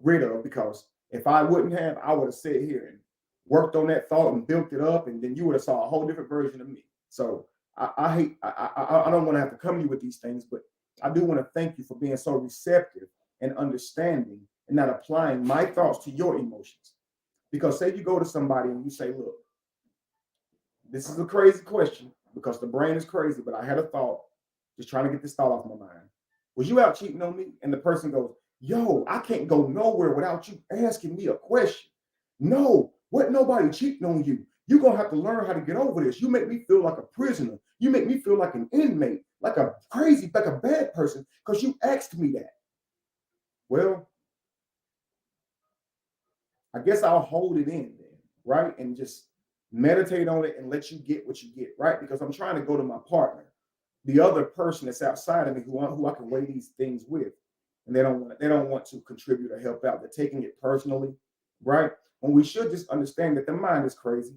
rid of, because if I wouldn't have, I would have sat here and worked on that thought and built it up, and then you would have saw a whole different version of me. So I don't want to have to come to you with these things, but I do want to thank you for being so receptive and understanding and not applying my thoughts to your emotions. Because say you go to somebody and you say, look, this is a crazy question because the brain is crazy, but I had a thought, just trying to get this thought off my mind. Was you out cheating on me? And the person goes, yo, I can't go nowhere without you asking me a question. No, what nobody cheating on you? You're going to have to learn how to get over this. You make me feel like a prisoner. You make me feel like an inmate, like a bad person because you asked me that. Well, I guess I'll hold it in then, right? And just meditate on it and let you get what you get, right? Because I'm trying to go to my partner, the other person that's outside of me who I can weigh these things with, and they don't want to contribute or help out. They're taking it personally, right? When we should just understand that the mind is crazy.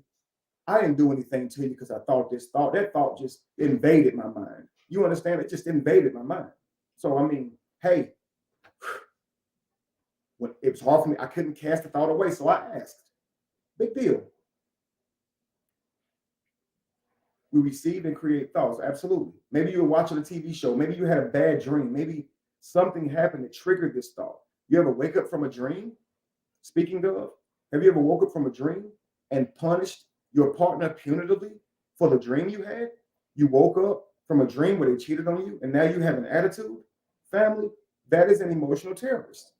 I didn't do anything to you because I thought this thought. That thought just invaded my mind. You understand? It just invaded my mind. So I mean, hey, when it was hard for me, I couldn't cast the thought away, so I asked. Big deal. We receive and create thoughts. Absolutely. Maybe you were watching a TV show. Maybe you had a bad dream. Maybe something happened that triggered this thought. You ever wake up from a dream? Speaking of, have you ever woke up from a dream and punished your partner punitively for the dream you had? You woke up from a dream where they cheated on you and now you have an attitude? Family, that is an emotional terrorist.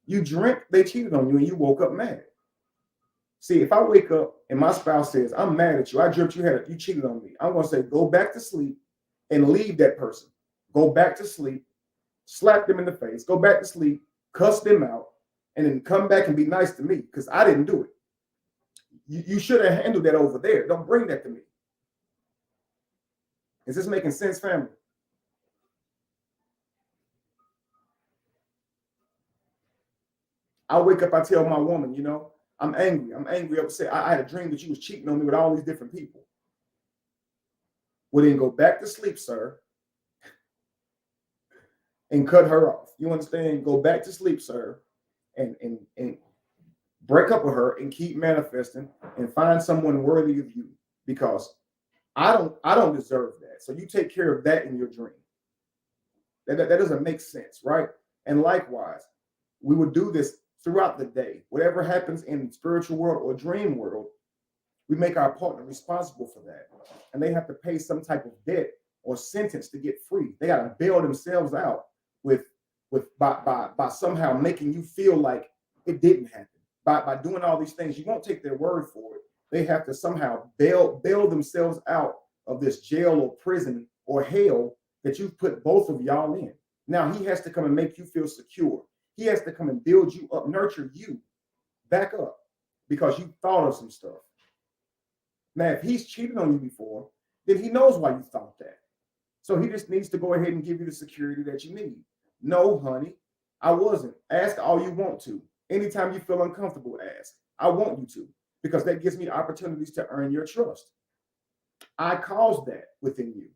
You dreamt they cheated on you and you woke up mad. See, if I wake up and my spouse says, I'm mad at you, I dreamt you cheated on me, I'm going to say, go back to sleep and leave that person. Go back to sleep, slap them in the face, go back to sleep, cuss them out, and then come back and be nice to me because I didn't do it. You should have handled that over there. Don't bring that to me. Is this making sense, family? I wake up, I tell my woman, you know, I'm angry, upset. I had a dream that you was cheating on me with all these different people. Well, then go back to sleep, sir, and cut her off. You understand? Go back to sleep, sir, and break up with her and keep manifesting and find someone worthy of you, because I don't deserve that. So you take care of that in your dream. That doesn't make sense, right? And likewise, we would do this throughout the day. Whatever happens in the spiritual world or dream world, we make our partner responsible for that. And they have to pay some type of debt or sentence to get free. They got to bail themselves out by somehow making you feel like it didn't happen. By doing all these things, you won't take their word for it. They have to somehow bail themselves out of this jail or prison or hell that you've put both of y'all in. Now he has to come and make you feel secure. He has to come and build you up, nurture you back up, because you thought of some stuff. Now, if he's cheated on you before, then he knows why you thought that. So he just needs to go ahead and give you the security that you need. No, honey, I wasn't. Ask all you want to. Anytime you feel uncomfortable, ask. I want you to, because that gives me opportunities to earn your trust. I caused that within you.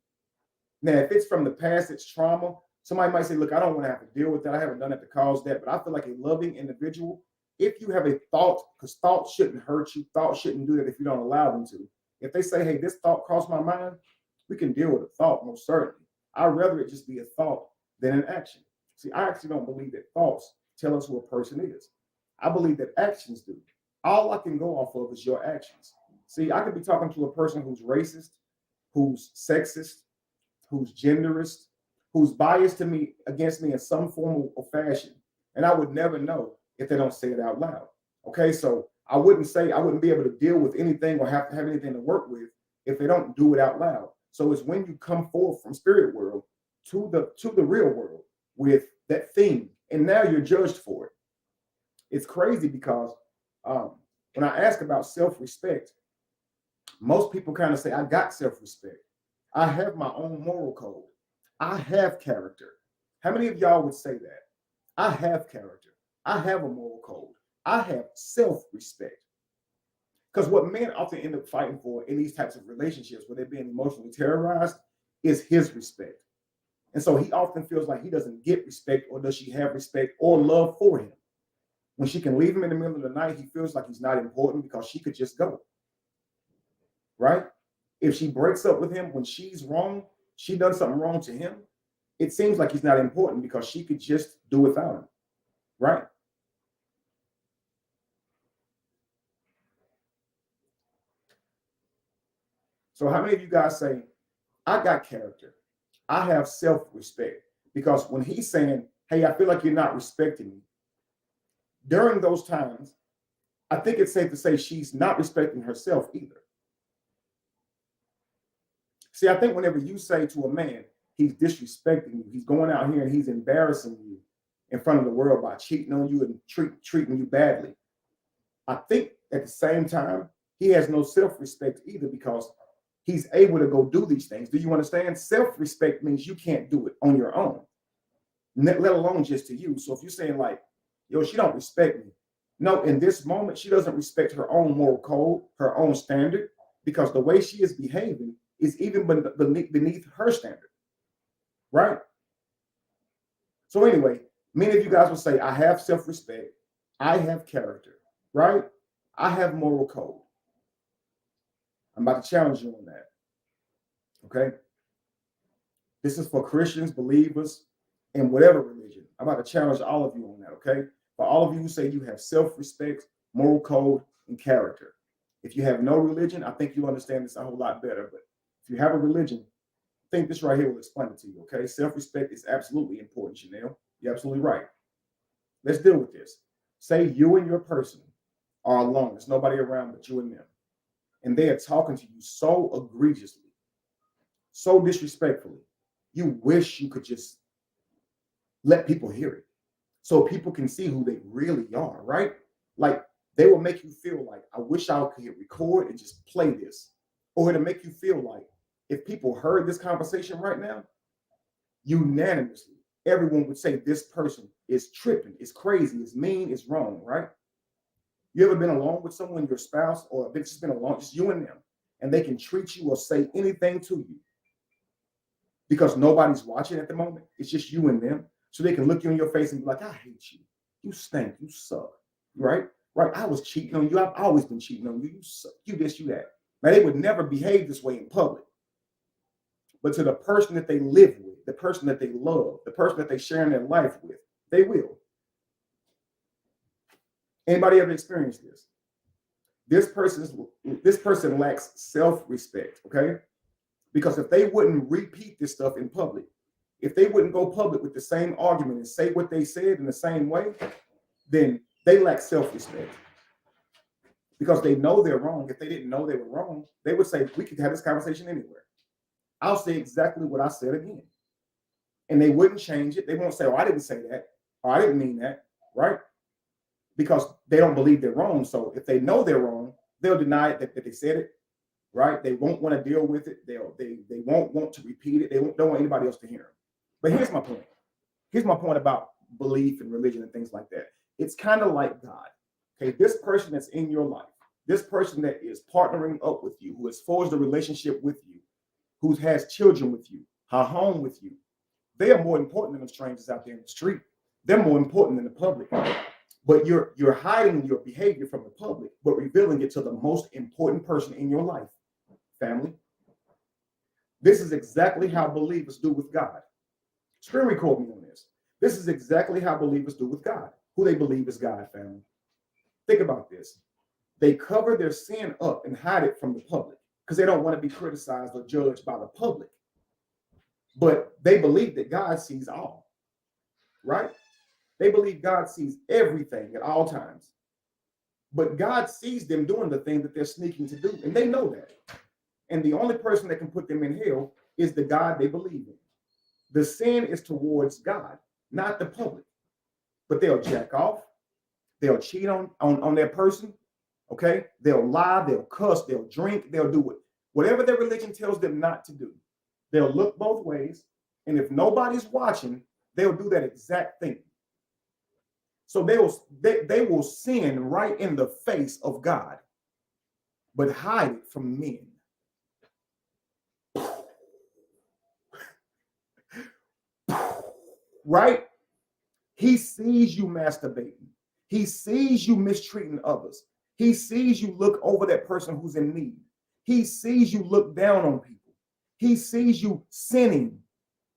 Now, if it's from the past, it's trauma. Somebody might say, look, I don't want to have to deal with that. I haven't done it to cause that. But I feel like a loving individual, if you have a thought, because thoughts shouldn't hurt you, thoughts shouldn't do that if you don't allow them to. If they say, hey, this thought crossed my mind, we can deal with a thought, most certainly. I'd rather it just be a thought than an action. See, I actually don't believe that thoughts tell us who a person is. I believe that actions do. All I can go off of is your actions. See, I could be talking to a person who's racist, who's sexist, who's genderist, who's biased to me, against me in some form or fashion. And I would never know if they don't say it out loud. Okay, so I wouldn't be able to deal with anything or have to have anything to work with if they don't do it out loud. So it's when you come forth from spirit world to the real world with that thing, and now you're judged for it. It's crazy because when I ask about self-respect, most people kind of say, I got self-respect. I have my own moral code. I have character. How many of y'all would say that? I have character. I have a moral code. I have self-respect. Because what men often end up fighting for in these types of relationships where they're being emotionally terrorized is his respect. And so he often feels like he doesn't get respect, or does she have respect or love for him? When she can leave him in the middle of the night, he feels like he's not important because she could just go. Right? If she breaks up with him when she's wrong, she done something wrong to him, it seems like he's not important because she could just do without him. Right? So how many of you guys say, I got character, I have self-respect? Because when he's saying, hey, I feel like you're not respecting me, during those times, I think it's safe to say she's not respecting herself either. See, I think whenever you say to a man, he's disrespecting you, he's going out here and he's embarrassing you in front of the world by cheating on you and treating you badly, I think at the same time, he has no self-respect either, because he's able to go do these things. Do you understand? Self-respect means you can't do it on your own, let alone just to you. So if you're saying like, yo, she don't respect me. No, in this moment, she doesn't respect her own moral code, her own standard, because the way she is behaving is even beneath her standard, right? So anyway, many of you guys will say, I have self-respect, I have character, right? I have moral code. I'm about to challenge you on that, okay? This is for Christians, believers, in whatever religion. I'm about to challenge all of you on that, okay? For all of you who say you have self-respect, moral code, and character. If you have no religion, I think you understand this a whole lot better. But if you have a religion, I think this right here will explain it to you, okay? Self-respect is absolutely important, Chanel. You're absolutely right. Let's deal with this. Say you and your person are alone. There's nobody around but you and them. And they are talking to you so egregiously, so disrespectfully. You wish you could just let people hear it so people can see who they really are, right? Like, they will make you feel like, I wish I could hit record and just play this. Or it'll make you feel like if people heard this conversation right now, unanimously, everyone would say this person is tripping, is crazy, is mean, is wrong, right? You ever been alone with someone, your spouse, or if it's just been alone, just you and them, and they can treat you or say anything to you because nobody's watching at the moment? It's just you and them. So they can look you in your face and be like, I hate you. You stink. You suck. Right? Right. I was cheating on you. I've always been cheating on you. You suck. You this, you that. Now, they would never behave this way in public. But to the person that they live with, the person that they love, the person that they share their life with, they will. Anybody ever experienced this? This person lacks self-respect, okay? Because if they wouldn't repeat this stuff in public, if they wouldn't go public with the same argument and say what they said in the same way, then they lack self-respect. Because they know they're wrong. If they didn't know they were wrong, they would say, we could have this conversation anywhere. I'll say exactly what I said again. And they wouldn't change it. They won't say, oh, I didn't say that, or I didn't mean that, right? Because they don't believe they're wrong. So if they know they're wrong, they'll deny it that they said it, right? They won't want to deal with it. They won't want to repeat it. They don't want anybody else to hear them. But here's my point. Here's my point about belief and religion and things like that. It's kind of like God. Okay, this person that's in your life, this person that is partnering up with you, who has forged a relationship with you, who has children with you, a home with you, they are more important than the strangers out there in the street. They're more important than the public. But you're hiding your behavior from the public, but revealing it to the most important person in your life, family. This is exactly how believers do with God. Screen record me on this. This is exactly how believers do with God, who they believe is God, family. Think about this. They cover their sin up and hide it from the public because they don't want to be criticized or judged by the public. But they believe that God sees all, right? They believe God sees everything at all times. But God sees them doing the thing that they're sneaking to do, and they know that. And the only person that can put them in hell is the God they believe in. The sin is towards God, not the public. But they'll jack off. They'll cheat on their person. Okay? They'll lie. They'll cuss. They'll drink. They'll do it. Whatever their religion tells them not to do. They'll look both ways. And if nobody's watching, they'll do that exact thing. So they will sin right in the face of God, but hide it from men. Right? He sees you masturbating. He sees you mistreating others. He sees you look over that person who's in need. He sees you look down on people. He sees you sinning.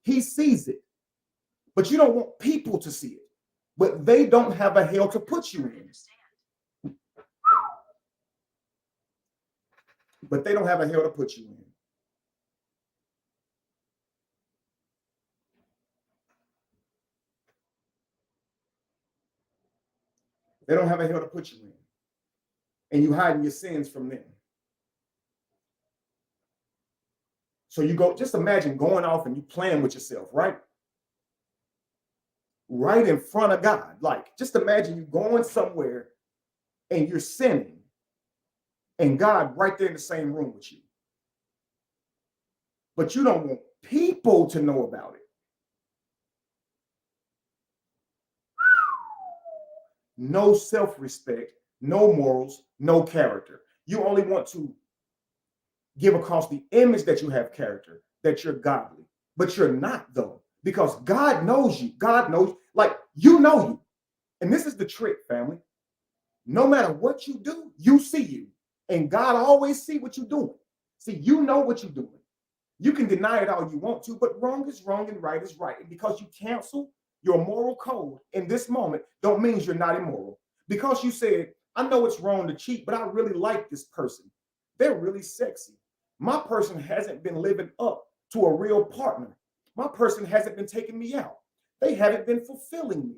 He sees it. But you don't want people to see it. But they don't have a hell to put you in. But they don't have a hell to put you in. They don't have a hell to put you in. And you hiding your sins from them. So you go, just imagine going off and you playing with yourself, right? Right in front of God. Like, just imagine you going somewhere and you're sinning and God right there in the same room with you. But you don't want people to know about it. No self-respect, no morals, no character. You only want to give across the image that you have character, that you're godly. But you're not, though, because God knows you. God knows, like, you know you. And this is the trick, family. No matter what you do, you see you. And God always see what you're doing. See, you know what you're doing. You can deny it all you want to, but wrong is wrong and right is right. And because you cancel your moral code in this moment, don't mean you're not immoral. Because you said, I know it's wrong to cheat, but I really like this person. They're really sexy. My person hasn't been living up to a real partner. My person hasn't been taking me out. They haven't been fulfilling me.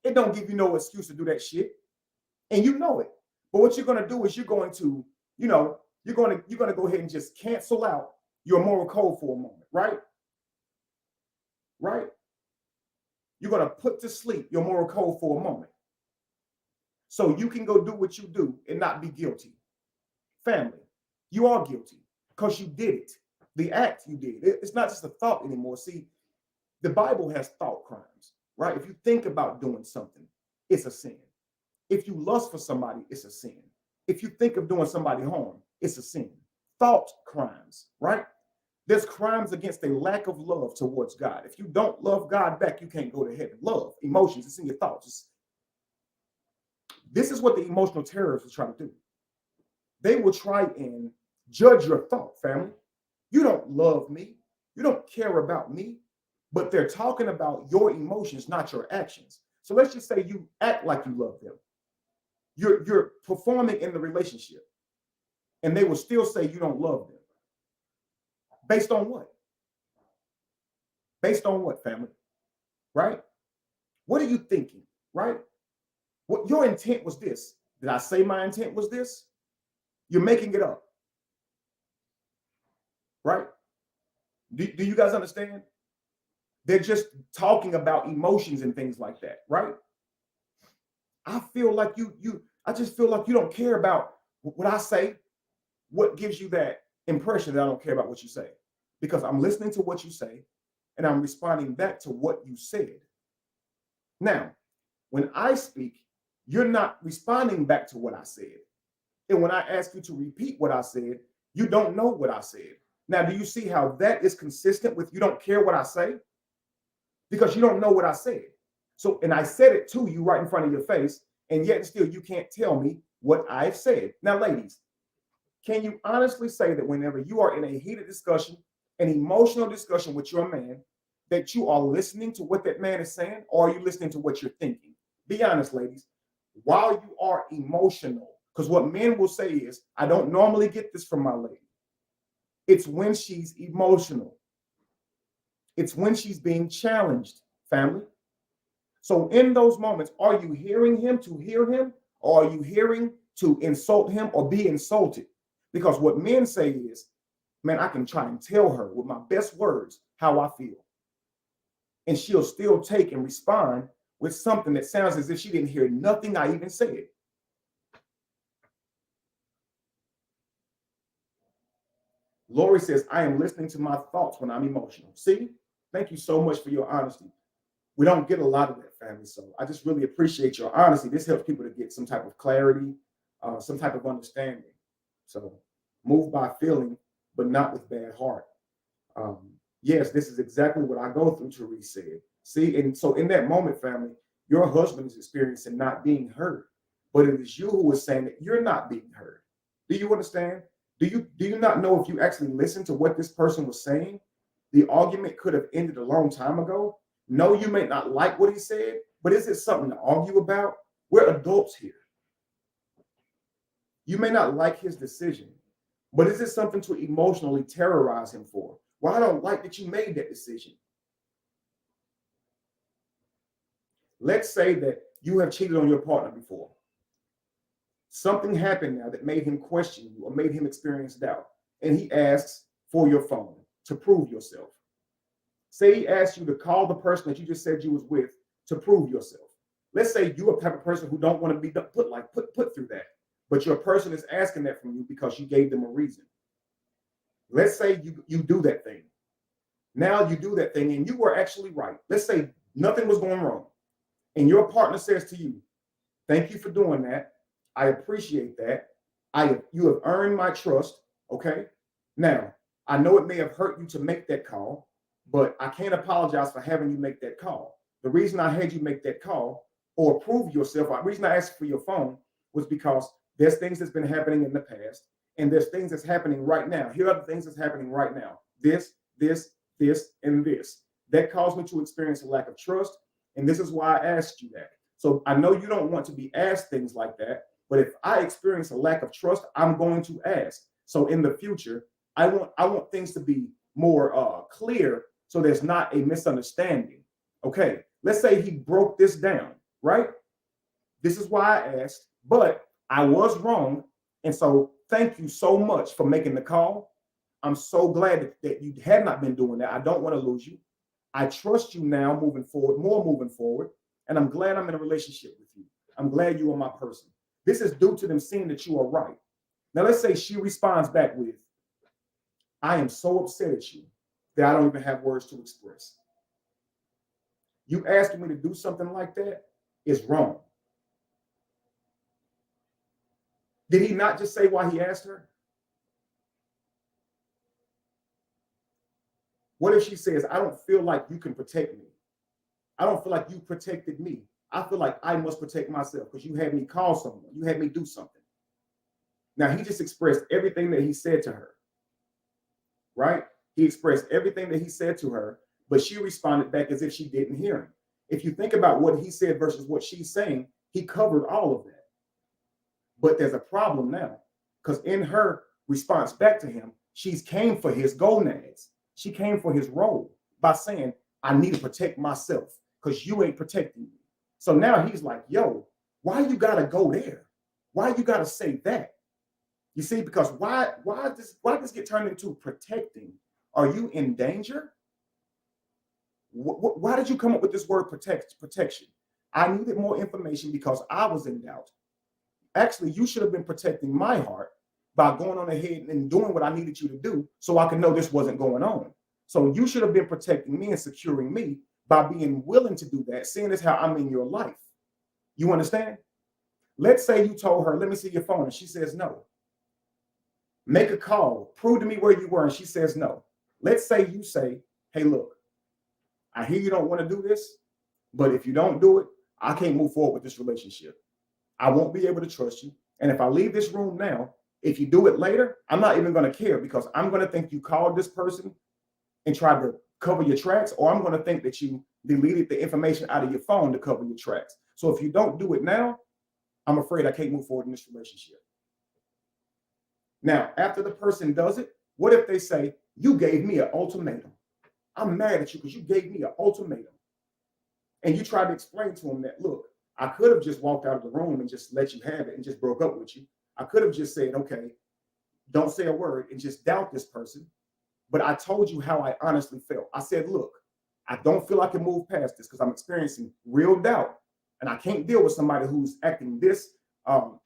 It don't give you no excuse to do that shit. And you know it. But what you're going to do is you're going to go ahead and just cancel out your moral code for a moment, right? Right? You're going to put to sleep your moral code for a moment. So you can go do what you do and not be guilty. Family, you are guilty because you did it. The act you did. It's not just a thought anymore. See, The Bible has thought crimes, right? If you think about doing something, it's a sin. If you lust for somebody, it's a sin. If you think of doing somebody harm, it's a sin. Thought crimes, right? There's crimes against a lack of love towards God. If you don't love God back, you can't go to heaven. Love, emotions, it's in your thoughts. This is what the emotional terrorists will try to do. They will try and judge your thought, family. You don't love me. You don't care about me. But they're talking about your emotions, not your actions. So let's just say you act like you love them. You're performing in the relationship, and they will still say you don't love them. Based on what? Based on what, family? Right? What are you thinking? Right? What your intent was this? Did I say my intent was this? You're making it up. Right? Do you guys understand? They're just talking about emotions and things like that, right? I feel like I just feel like you don't care about what I say. What gives you that impression that I don't care about what you say? Because I'm listening to what you say and I'm responding back to what you said. Now, when I speak, you're not responding back to what I said. And when I ask you to repeat what I said, you don't know what I said. Now, do you see how that is consistent with you don't care what I say? Because you don't know what I said. So, and I said it to you right in front of your face, and yet still you can't tell me what I've said. Now, ladies, can you honestly say that whenever you are in a heated discussion, an emotional discussion with your man, that you are listening to what that man is saying, or are you listening to what you're thinking? Be honest, ladies. While you are emotional, because what men will say is, I don't normally get this from my lady. It's when she's emotional. It's when she's being challenged, family. So in those moments, are you hearing him to hear him, or are you hearing to insult him or be insulted? Because what men say is, man, I can try and tell her with my best words how I feel. And she'll still take and respond with something that sounds as if she didn't hear nothing I even said. Lori says, I am listening to my thoughts when I'm emotional. See, thank you so much for your honesty. We don't get a lot of that, family. So I just really appreciate your honesty. This helps people to get some type of clarity, some type of understanding. So move by feeling, but not with bad heart. Yes, this is exactly what I go through, Therese said. See, and so in that moment, family, your husband is experiencing not being heard, but it is you who is saying that you're not being heard. Do you understand? Do you not know if you actually listen to what this person was saying, the argument could have ended a long time ago? No, you may not like what he said, but is it something to argue about? We're adults here. You may not like his decision, but is it something to emotionally terrorize him for? Well, I don't like that you made that decision. Let's say that you have cheated on your partner before. Something happened now that made him question you or made him experience doubt, and he asks for your phone to prove yourself. Say he asks you to call the person that you just said you was with to prove yourself. Let's say you're a type of person who don't want to be put through that, but your person is asking that from you because you gave them a reason. Let's say you do that thing. Now you do that thing and you were actually right. Let's say nothing was going wrong. And your partner says to you, thank you for doing that. I appreciate that. You have earned my trust. Okay. Now, I know it may have hurt you to make that call, but I can't apologize for having you make that call. The reason I had you make that call or prove yourself, the reason I asked for your phone was because there's things that's been happening in the past and there's things that's happening right now. Here are the things that's happening right now. This, and this. That caused me to experience a lack of trust. And this is why I asked you that. So I know you don't want to be asked things like that, but if I experience a lack of trust, I'm going to ask. So in the future, I want things to be more clear so there's not a misunderstanding. Okay, let's say he broke this down, right? This is why I asked, but I was wrong. And so thank you so much for making the call. I'm so glad that you had not been doing that. I don't want to lose you. I trust you now moving forward. And I'm glad I'm in a relationship with you. I'm glad you are my person. This is due to them seeing that you are right. Now, let's say she responds back with, I am so upset at you that I don't even have words to express. You asking me to do something like that is wrong. Did he not just say why he asked her? What if she says, I don't feel like you can protect me. I don't feel like you protected me. I feel like I must protect myself because you had me call someone. You had me do something. Now, he just expressed everything that he said to her, right? He expressed everything that he said to her, but she responded back as if she didn't hear him. If you think about what he said versus what she's saying, he covered all of that. But there's a problem now because in her response back to him, she's came for his gonads. She came for his role by saying, I need to protect myself because you ain't protecting me. So now he's like, yo, why you gotta go there? Why you gotta say that? You see, because why this get turned into protecting? Are you in danger? Why did you come up with this word protection? I needed more information because I was in doubt. Actually, you should have been protecting my heart by going on ahead and doing what I needed you to do so I could know this wasn't going on. So you should have been protecting me and securing me by being willing to do that, seeing as how I'm in your life. You understand? Let's say you told her, let me see your phone, and she says no. Make a call, prove to me where you were, and she says no. Let's say you say, hey, look, I hear you don't want to do this, but if you don't do it, I can't move forward with this relationship. I won't be able to trust you. And if I leave this room now, if you do it later, I'm not even going to care because I'm going to think you called this person and tried to cover your tracks, or I'm going to think that you deleted the information out of your phone to cover your tracks. So if you don't do it now, I'm afraid I can't move forward in this relationship. Now, after the person does it, what if they say, you gave me an ultimatum? I'm mad at you because you gave me an ultimatum. And you try to explain to them that, look, I could have just walked out of the room and just let you have it and just broke up with you. I could have just said, okay, don't say a word and just doubt this person. But I told you how I honestly felt. I said, look, I don't feel I can move past this because I'm experiencing real doubt. And I can't deal with somebody who's acting this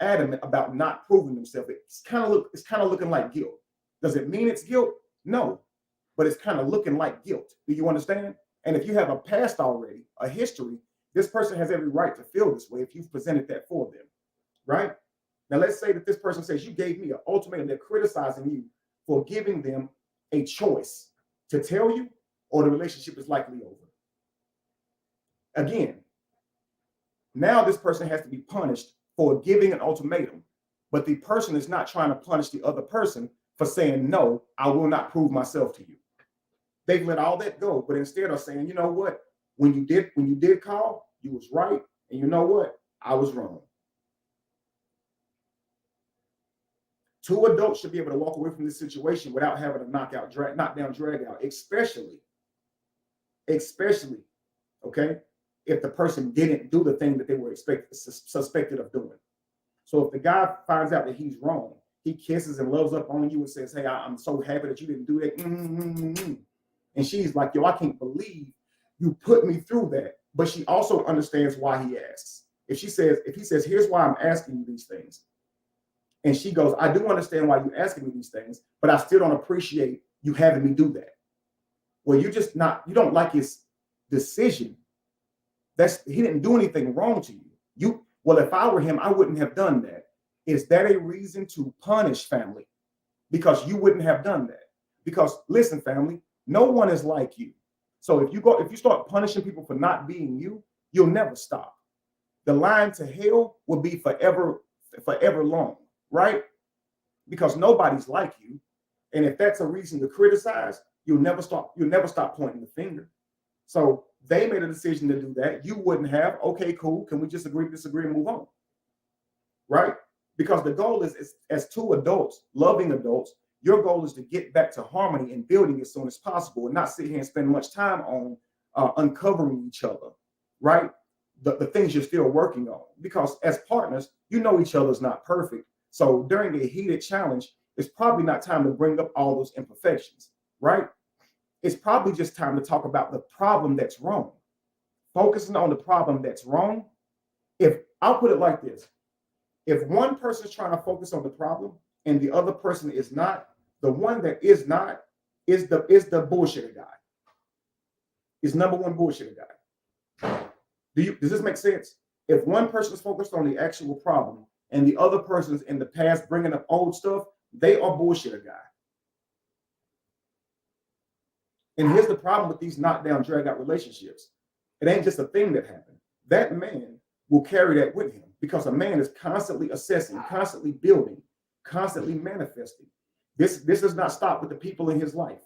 adamant about not proving themselves. It's kind of looking like guilt. Does it mean it's guilt? No, but it's kind of looking like guilt. Do you understand? And if you have a past already, a history, this person has every right to feel this way if you've presented that for them, right? Now, let's say that this person says, you gave me an ultimatum. They're criticizing you for giving them a choice to tell you or the relationship is likely over. Again, now this person has to be punished for giving an ultimatum, but the person is not trying to punish the other person for saying, no, I will not prove myself to you. They've let all that go, but instead are saying, you know what? When you did call, you was right. And you know what? I was wrong. Two adults should be able to walk away from this situation without having a knockdown, drag out, especially, okay, if the person didn't do the thing that they were suspected of doing. So if the guy finds out that he's wrong, he kisses and loves up on you and says, hey, I'm so happy that you didn't do that. And she's like, yo, I can't believe you put me through that. But she also understands why he asks. If he says, here's why I'm asking you these things. And she goes, I do understand why you're asking me these things, but I still don't appreciate you having me do that. Well, you don't like his decision. He didn't do anything wrong to you. Well, if I were him, I wouldn't have done that. Is that a reason to punish family? Because you wouldn't have done that. Because listen, family, no one is like you. So if you start punishing people for not being you, you'll never stop. The line to hell will be forever long, right? Because nobody's like you. And if that's a reason to criticize, you'll never stop pointing the finger. So they made a decision to do that. You wouldn't have. Okay, cool. Can we just agree to disagree and move on? Right? Because the goal is as two adults, loving adults, your goal is to get back to harmony and building as soon as possible and not sit here and spend much time on uncovering each other, right? The things you're still working on. Because as partners, you know each other's not perfect. So during a heated challenge, it's probably not time to bring up all those imperfections, right? It's probably just time to talk about the problem that's wrong. Focusing on the problem that's wrong. I'll put it like this. If one person is trying to focus on the problem and the other person is not, the one that is not is the bullshitter guy. Is number one bullshitter guy. Does this make sense? If one person is focused on the actual problem and the other person's in the past bringing up old stuff, they are bullshit guy. And here's the problem with these knockdown, drag out relationships. It ain't just a thing that happened. That man will carry that with him because a man is constantly assessing, constantly building, constantly manifesting. This does not stop with the people in his life.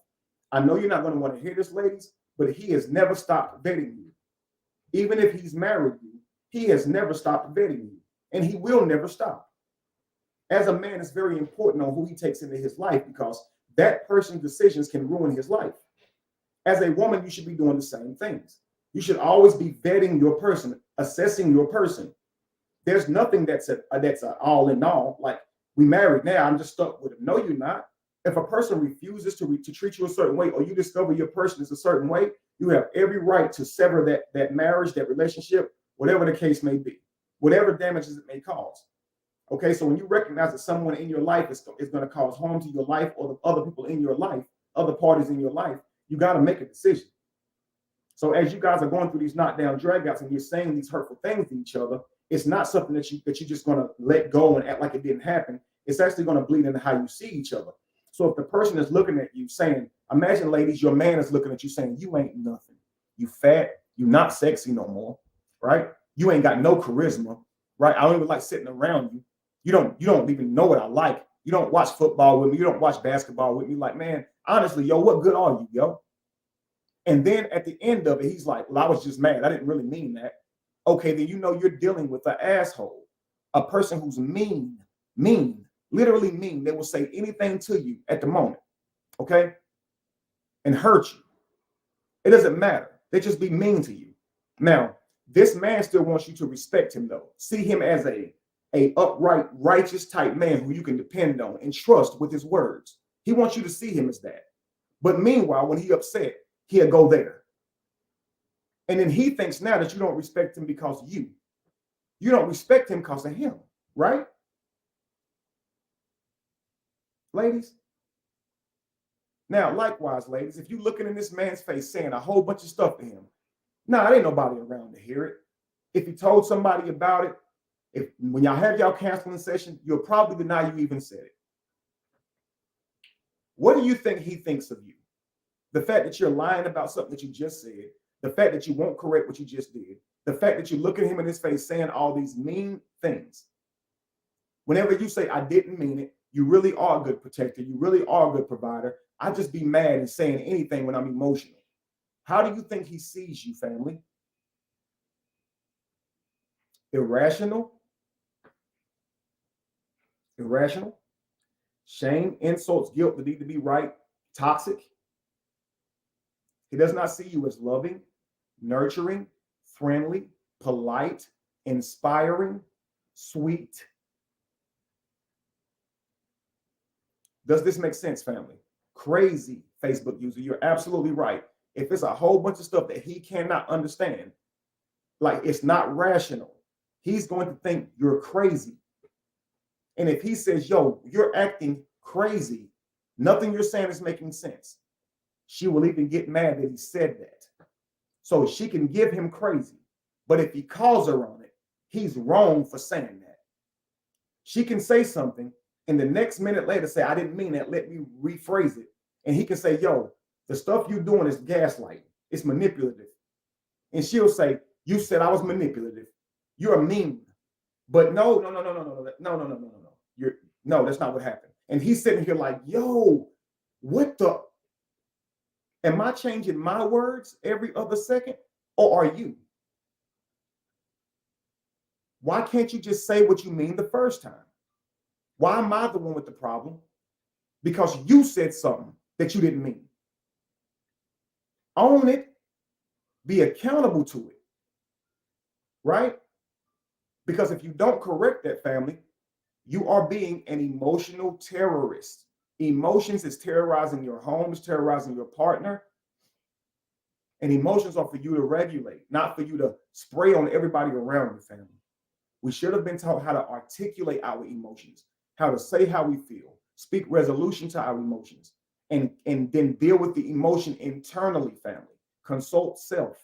I know you're not going to want to hear this, ladies, but he has never stopped vetting you. Even if he's married you, he has never stopped vetting you, and he will never stop. As a man, it's very important on who he takes into his life because that person's decisions can ruin his life. As a woman, you should be doing the same things. You should always be vetting your person, assessing your person. There's nothing that's a all in all. Like, we married now, I'm just stuck with him. No, you're not. If a person refuses to treat you a certain way, or you discover your person is a certain way, you have every right to sever that marriage, that relationship, whatever the case may be, whatever damages it may cause. Okay, so when you recognize that someone in your life is going to cause harm to your life or the other people in your life, other parties in your life, you got to make a decision. So as you guys are going through these knockdown dragouts and you're saying these hurtful things to each other, it's not something that you're just going to let go and act like it didn't happen. It's actually going to bleed into how you see each other. So if the person is looking at you saying, imagine, ladies, your man is looking at you saying, you ain't nothing. You fat. You not sexy no more, right? You ain't got no charisma, right? I don't even like sitting around you. You don't even know what I like. You don't watch football with me. You don't watch basketball with me. Like, man, honestly, yo, what good are you, yo? And then at the end of it, he's like, well, I was just mad. I didn't really mean that. Okay, then you know you're dealing with an asshole, a person who's mean, literally mean. They will say anything to you at the moment, okay, and hurt you. It doesn't matter. They just be mean to you. Now, this man still wants you to respect him, though. See him as a upright, righteous type man who you can depend on and trust with his words. He wants you to see him as that. But meanwhile, when he upset, he'll go there. And then he thinks now that you don't respect him because of you. You don't respect him because of him, right? Ladies? Now, likewise, ladies, if you're looking in this man's face saying a whole bunch of stuff to him, there ain't nobody around to hear it. If you told somebody about it, when y'all have y'all counseling session, you'll probably deny you even said it. What do you think he thinks of you? The fact that you're lying about something that you just said, the fact that you won't correct what you just did, the fact that you look at him in his face saying all these mean things. Whenever you say, I didn't mean it, you really are a good protector. You really are a good provider. I just be mad and saying anything when I'm emotional. How do you think he sees you, family? Irrational? Irrational? Shame, insults, guilt, the need to be right, toxic. He does not see you as loving, nurturing, friendly, polite, inspiring, sweet. Does this make sense, family? Crazy Facebook user, you're absolutely right. If it's a whole bunch of stuff that he cannot understand, like it's not rational, he's going to think you're crazy. And if he says, yo, you're acting crazy, nothing you're saying is making sense, she will even get mad that he said that. So she can give him crazy. But if he calls her on it, he's wrong for saying that. She can say something and the next minute later say, I didn't mean that. Let me rephrase it. And he can say, yo, the stuff you're doing is gaslighting. It's manipulative. And she'll say, you said I was manipulative. You're mean. But no. No, that's not what happened. And he's sitting here like, yo, what the? Am I changing my words every other second? Or are you? Why can't you just say what you mean the first time? Why am I the one with the problem? Because you said something that you didn't mean. Own it. Be accountable to it. Right? Because if you don't correct that, family, you are being an emotional terrorist. Emotions is terrorizing your home, is terrorizing your partner. And emotions are for you to regulate, not for you to spray on everybody around your family. We should have been taught how to articulate our emotions, how to say how we feel, speak resolution to our emotions, and then deal with the emotion internally, family. Consult self.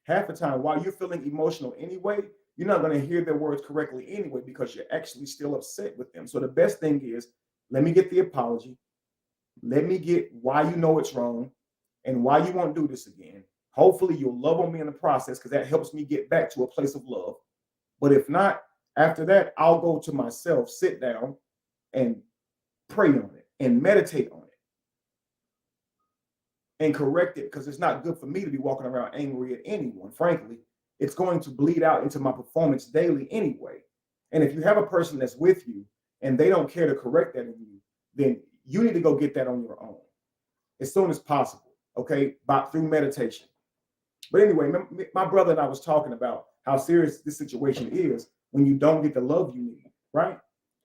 half the time, while you're feeling emotional anyway, you're not going to hear their words correctly anyway because you're actually still upset with them. So the best thing is, let me get the apology. Let me get why you know it's wrong and why you won't do this again. Hopefully you'll love on me in the process because that helps me get back to a place of love. But if not, after that, I'll go to myself, sit down and pray on it and meditate on it and correct it, because it's not good for me to be walking around angry at anyone. Frankly, it's going to bleed out into my performance daily anyway. And if you have a person that's with you and they don't care to correct that in you, then you need to go get that on your own as soon as possible, okay, through meditation. But anyway, my brother and I was talking about how serious this situation is when you don't get the love you need, right?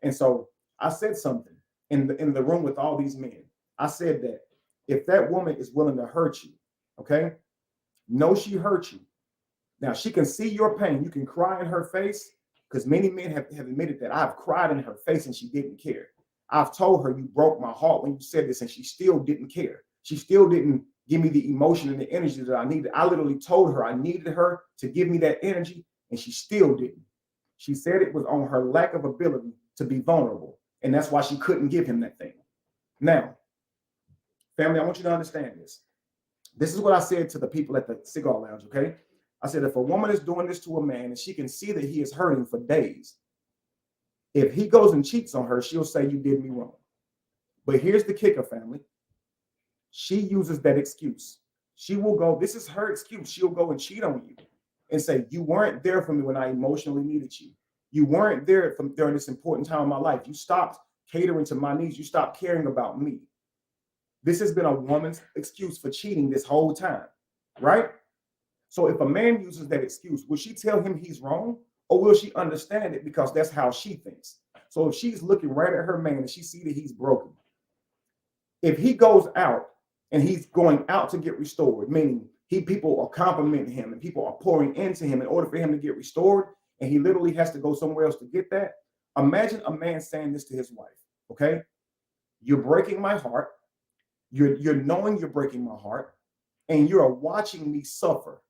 And so I said something in the room with all these men. I said that if that woman is willing to hurt you, okay, know she hurt you. Now, she can see your pain. You can cry in her face, because many men have admitted that I've cried in her face and she didn't care. I've told her, you broke my heart when you said this, and she still didn't care. She still didn't give me the emotion and the energy that I needed. I literally told her I needed her to give me that energy, and she still didn't. She said it was on her lack of ability to be vulnerable, and that's why she couldn't give him that thing. Now, family, I want you to understand this. This is what I said to the people at the cigar lounge, okay? I said, if a woman is doing this to a man and she can see that he is hurting for days, if he goes and cheats on her, she'll say, you did me wrong. But here's the kicker, family. She uses that excuse. She will go, this is her excuse. She'll go and cheat on you and say, you weren't there for me when I emotionally needed you. You weren't there during this important time of my life. You stopped catering to my needs. You stopped caring about me. This has been a woman's excuse for cheating this whole time, right? So if a man uses that excuse, will she tell him he's wrong, or will she understand it because that's how she thinks? So if she's looking right at her man and she sees that he's broken, if he goes out and he's going out to get restored, meaning people are complimenting him and people are pouring into him in order for him to get restored, and he literally has to go somewhere else to get that. Imagine a man saying this to his wife, okay? You're breaking my heart. You're knowing you're breaking my heart, and you're watching me suffer.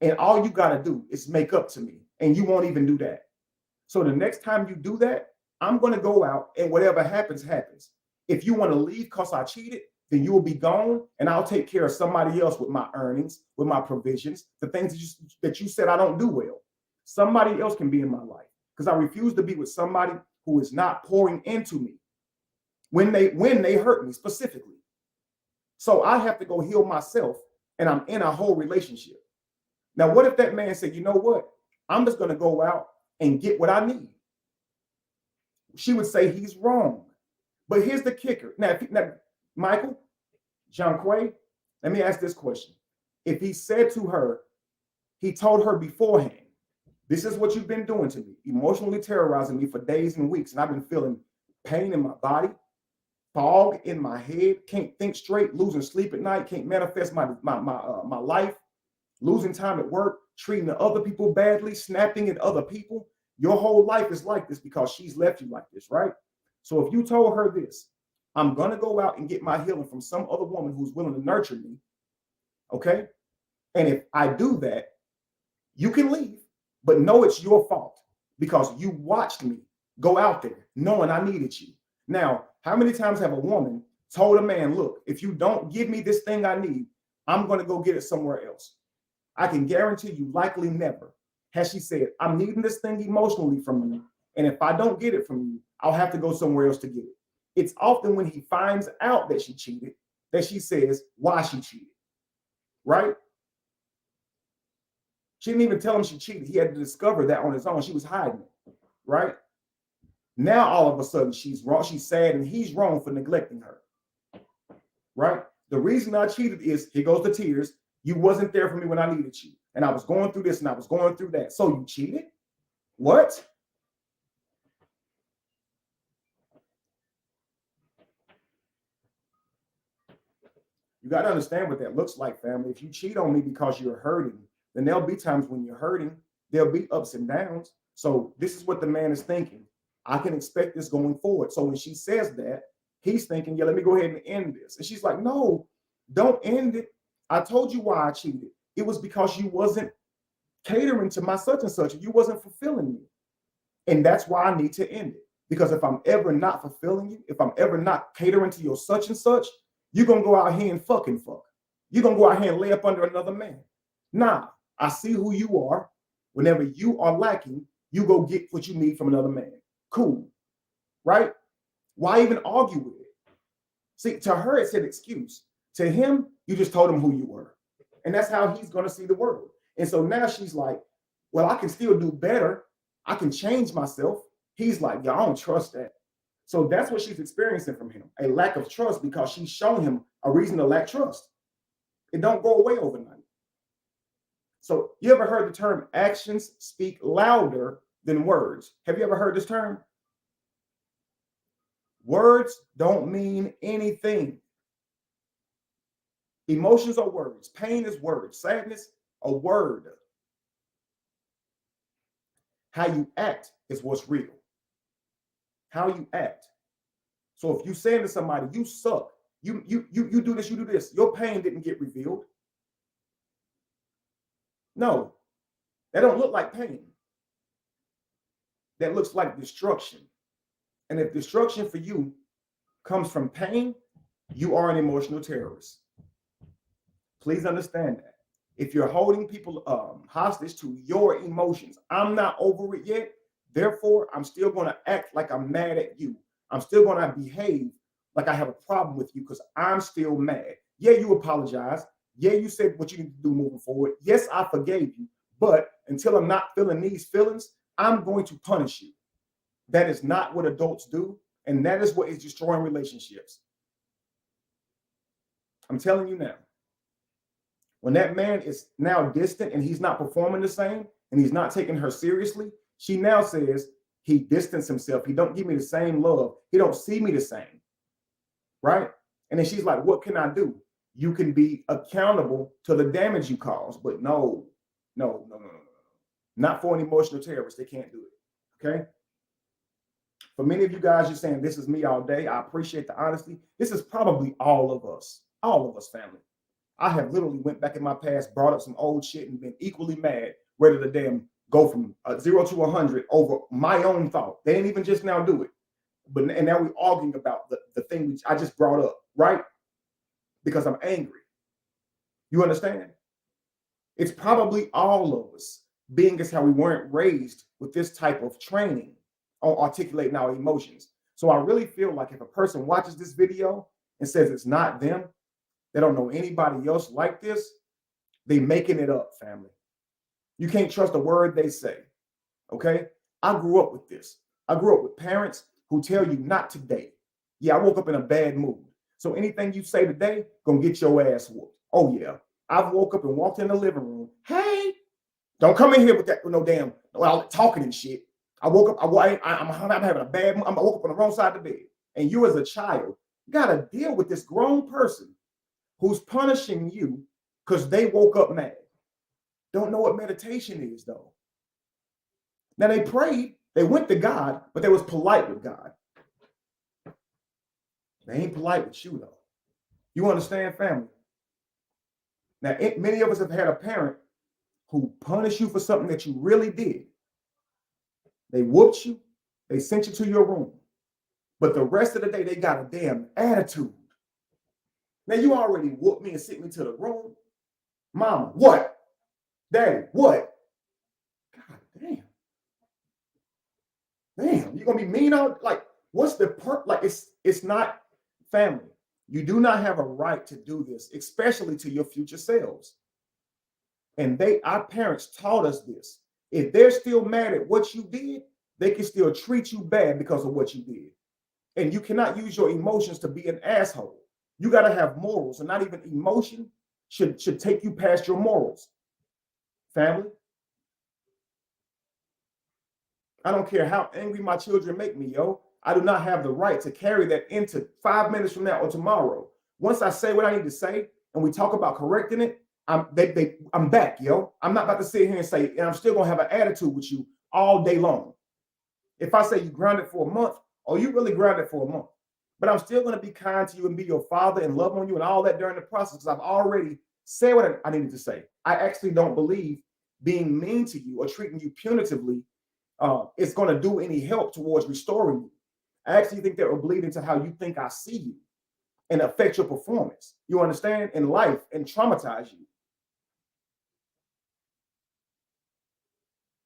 And all you got to do is make up to me, and you won't even do that. So the next time you do that, I'm going to go out, and whatever happens, happens. If you want to leave because I cheated, then you will be gone, and I'll take care of somebody else with my earnings, with my provisions, the things that you said I don't do well. Somebody else can be in my life, because I refuse to be with somebody who is not pouring into me when they hurt me specifically. So I have to go heal myself, and I'm in a whole relationship. Now, what if that man said, you know what? I'm just going to go out and get what I need. She would say he's wrong. But here's the kicker. Now Michael, Jonquay, let me ask this question. If he said to her, he told her beforehand, this is what you've been doing to me, emotionally terrorizing me for days and weeks, and I've been feeling pain in my body, fog in my head, can't think straight, losing sleep at night, can't manifest my life, losing time at work, treating the other people badly, snapping at other people. Your whole life is like this because she's left you like this, right? So if you told her this, I'm going to go out and get my healing from some other woman who's willing to nurture me, okay? And if I do that, you can leave, but know it's your fault because you watched me go out there knowing I needed you. Now, how many times have a woman told a man, look, if you don't give me this thing I need, I'm going to go get it somewhere else? I can guarantee you, likely never has she said, I'm needing this thing emotionally from you, and if I don't get it from you, I'll have to go somewhere else to get it. It's often when he finds out that she cheated that she says why she cheated, right? She didn't even tell him she cheated. He had to discover that on his own. She was hiding it, right? Now, all of a sudden, she's wrong. She's sad, and he's wrong for neglecting her, right? The reason I cheated is, here goes the tears, you wasn't there for me when I needed you. And I was going through this and I was going through that. So you cheated? What? You got to understand what that looks like, family. If you cheat on me because you're hurting, then there'll be times when you're hurting. There'll be ups and downs. So this is what the man is thinking. I can expect this going forward. So when she says that, he's thinking, yeah, let me go ahead and end this. And she's like, no, don't end it. I told you why I cheated. It was because you wasn't catering to my such and such, and you wasn't fulfilling me. And that's why I need to end it. Because if I'm ever not fulfilling you, if I'm ever not catering to your such and such, you're going to go out here and fucking fuck. You're going to go out here and lay up under another man. Nah, I see who you are. Whenever you are lacking, you go get what you need from another man. Cool. Right? Why even argue with it? See, to her, it's an excuse. To him, you just told him who you were. And that's how he's going to see the world. And so now she's like, well, I can still do better. I can change myself. He's like, yeah, I don't trust that. So that's what she's experiencing from him, a lack of trust, because she's shown him a reason to lack trust. It don't go away overnight. So you ever heard the term actions speak louder than words? Have you ever heard this term? Words don't mean anything. Emotions are words. Pain is words. Sadness, a word. How you act is what's real. How you act. So if you saying to somebody, you suck, you do this, you do this, your pain didn't get revealed. No, that don't look like pain. That looks like destruction. And if destruction for you comes from pain, you are an emotional terrorist. Please understand that. If you're holding people hostage to your emotions, I'm not over it yet. Therefore, I'm still going to act like I'm mad at you. I'm still going to behave like I have a problem with you because I'm still mad. Yeah, you apologize. Yeah, you said what you need to do moving forward. Yes, I forgave you. But until I'm not feeling these feelings, I'm going to punish you. That is not what adults do. And that is what is destroying relationships. I'm telling you now. When that man is now distant and he's not performing the same and he's not taking her seriously, she now says he distanced himself. He don't give me the same love. He don't see me the same. Right? And then she's like, what can I do? You can be accountable to the damage you caused. But no. Not for an emotional terrorist. They can't do it. Okay? For many of you guys, you're saying this is me all day. I appreciate the honesty. This is probably all of us, family. I have literally went back in my past, brought up some old shit and been equally mad, ready to damn go from 0 to 100 over my own thought. They ain't even just now do it. And now we're arguing about the thing I just brought up, right? Because I'm angry. You understand? It's probably all of us, being as how we weren't raised with this type of training on articulating our emotions. So I really feel like if a person watches this video and says it's not them, they don't know anybody else like this, they making it up, family. You can't trust a word they say, okay? I grew up with this. I grew up with parents who tell you not to date. Yeah, I woke up in a bad mood. So anything you say today, gonna get your ass whooped. Oh yeah, I've woke up and walked in the living room. Hey, don't come in here with that with no damn talking and shit. I woke up, I'm having a bad mood. I woke up on the wrong side of the bed. And you as a child gotta deal with this grown person who's punishing you because they woke up mad. Don't know what meditation is, though. Now, they prayed, they went to God, but they was polite with God. They ain't polite with you, though. You understand, family? Now, many of us have had a parent who punished you for something that you really did. They whooped you, they sent you to your room, but the rest of the day, they got a damn attitude. Now, you already whooped me and sent me to the room. Mama, what? Daddy, what? God damn. Damn, you're going to be mean out? Like, what's the part? Like, it's not family. You do not have a right to do this, especially to your future selves. And our parents taught us this. If they're still mad at what you did, they can still treat you bad because of what you did. And you cannot use your emotions to be an asshole. You got to have morals, and not even emotion should take you past your morals. Family, I don't care how angry my children make me, yo. I do not have the right to carry that into 5 minutes from now or tomorrow. Once I say what I need to say and we talk about correcting it, I'm back, yo. I'm not about to sit here and say, and I'm still going to have an attitude with you all day long. If I say you grounded for a month, you really grounded for a month. But I'm still going to be kind to you and be your father and love on you and all that during the process because I've already said what I needed to say. I actually don't believe being mean to you or treating you punitively is going to do any help towards restoring you. I actually think that will bleed into how you think I see you and affect your performance. You understand? In life, and traumatize you.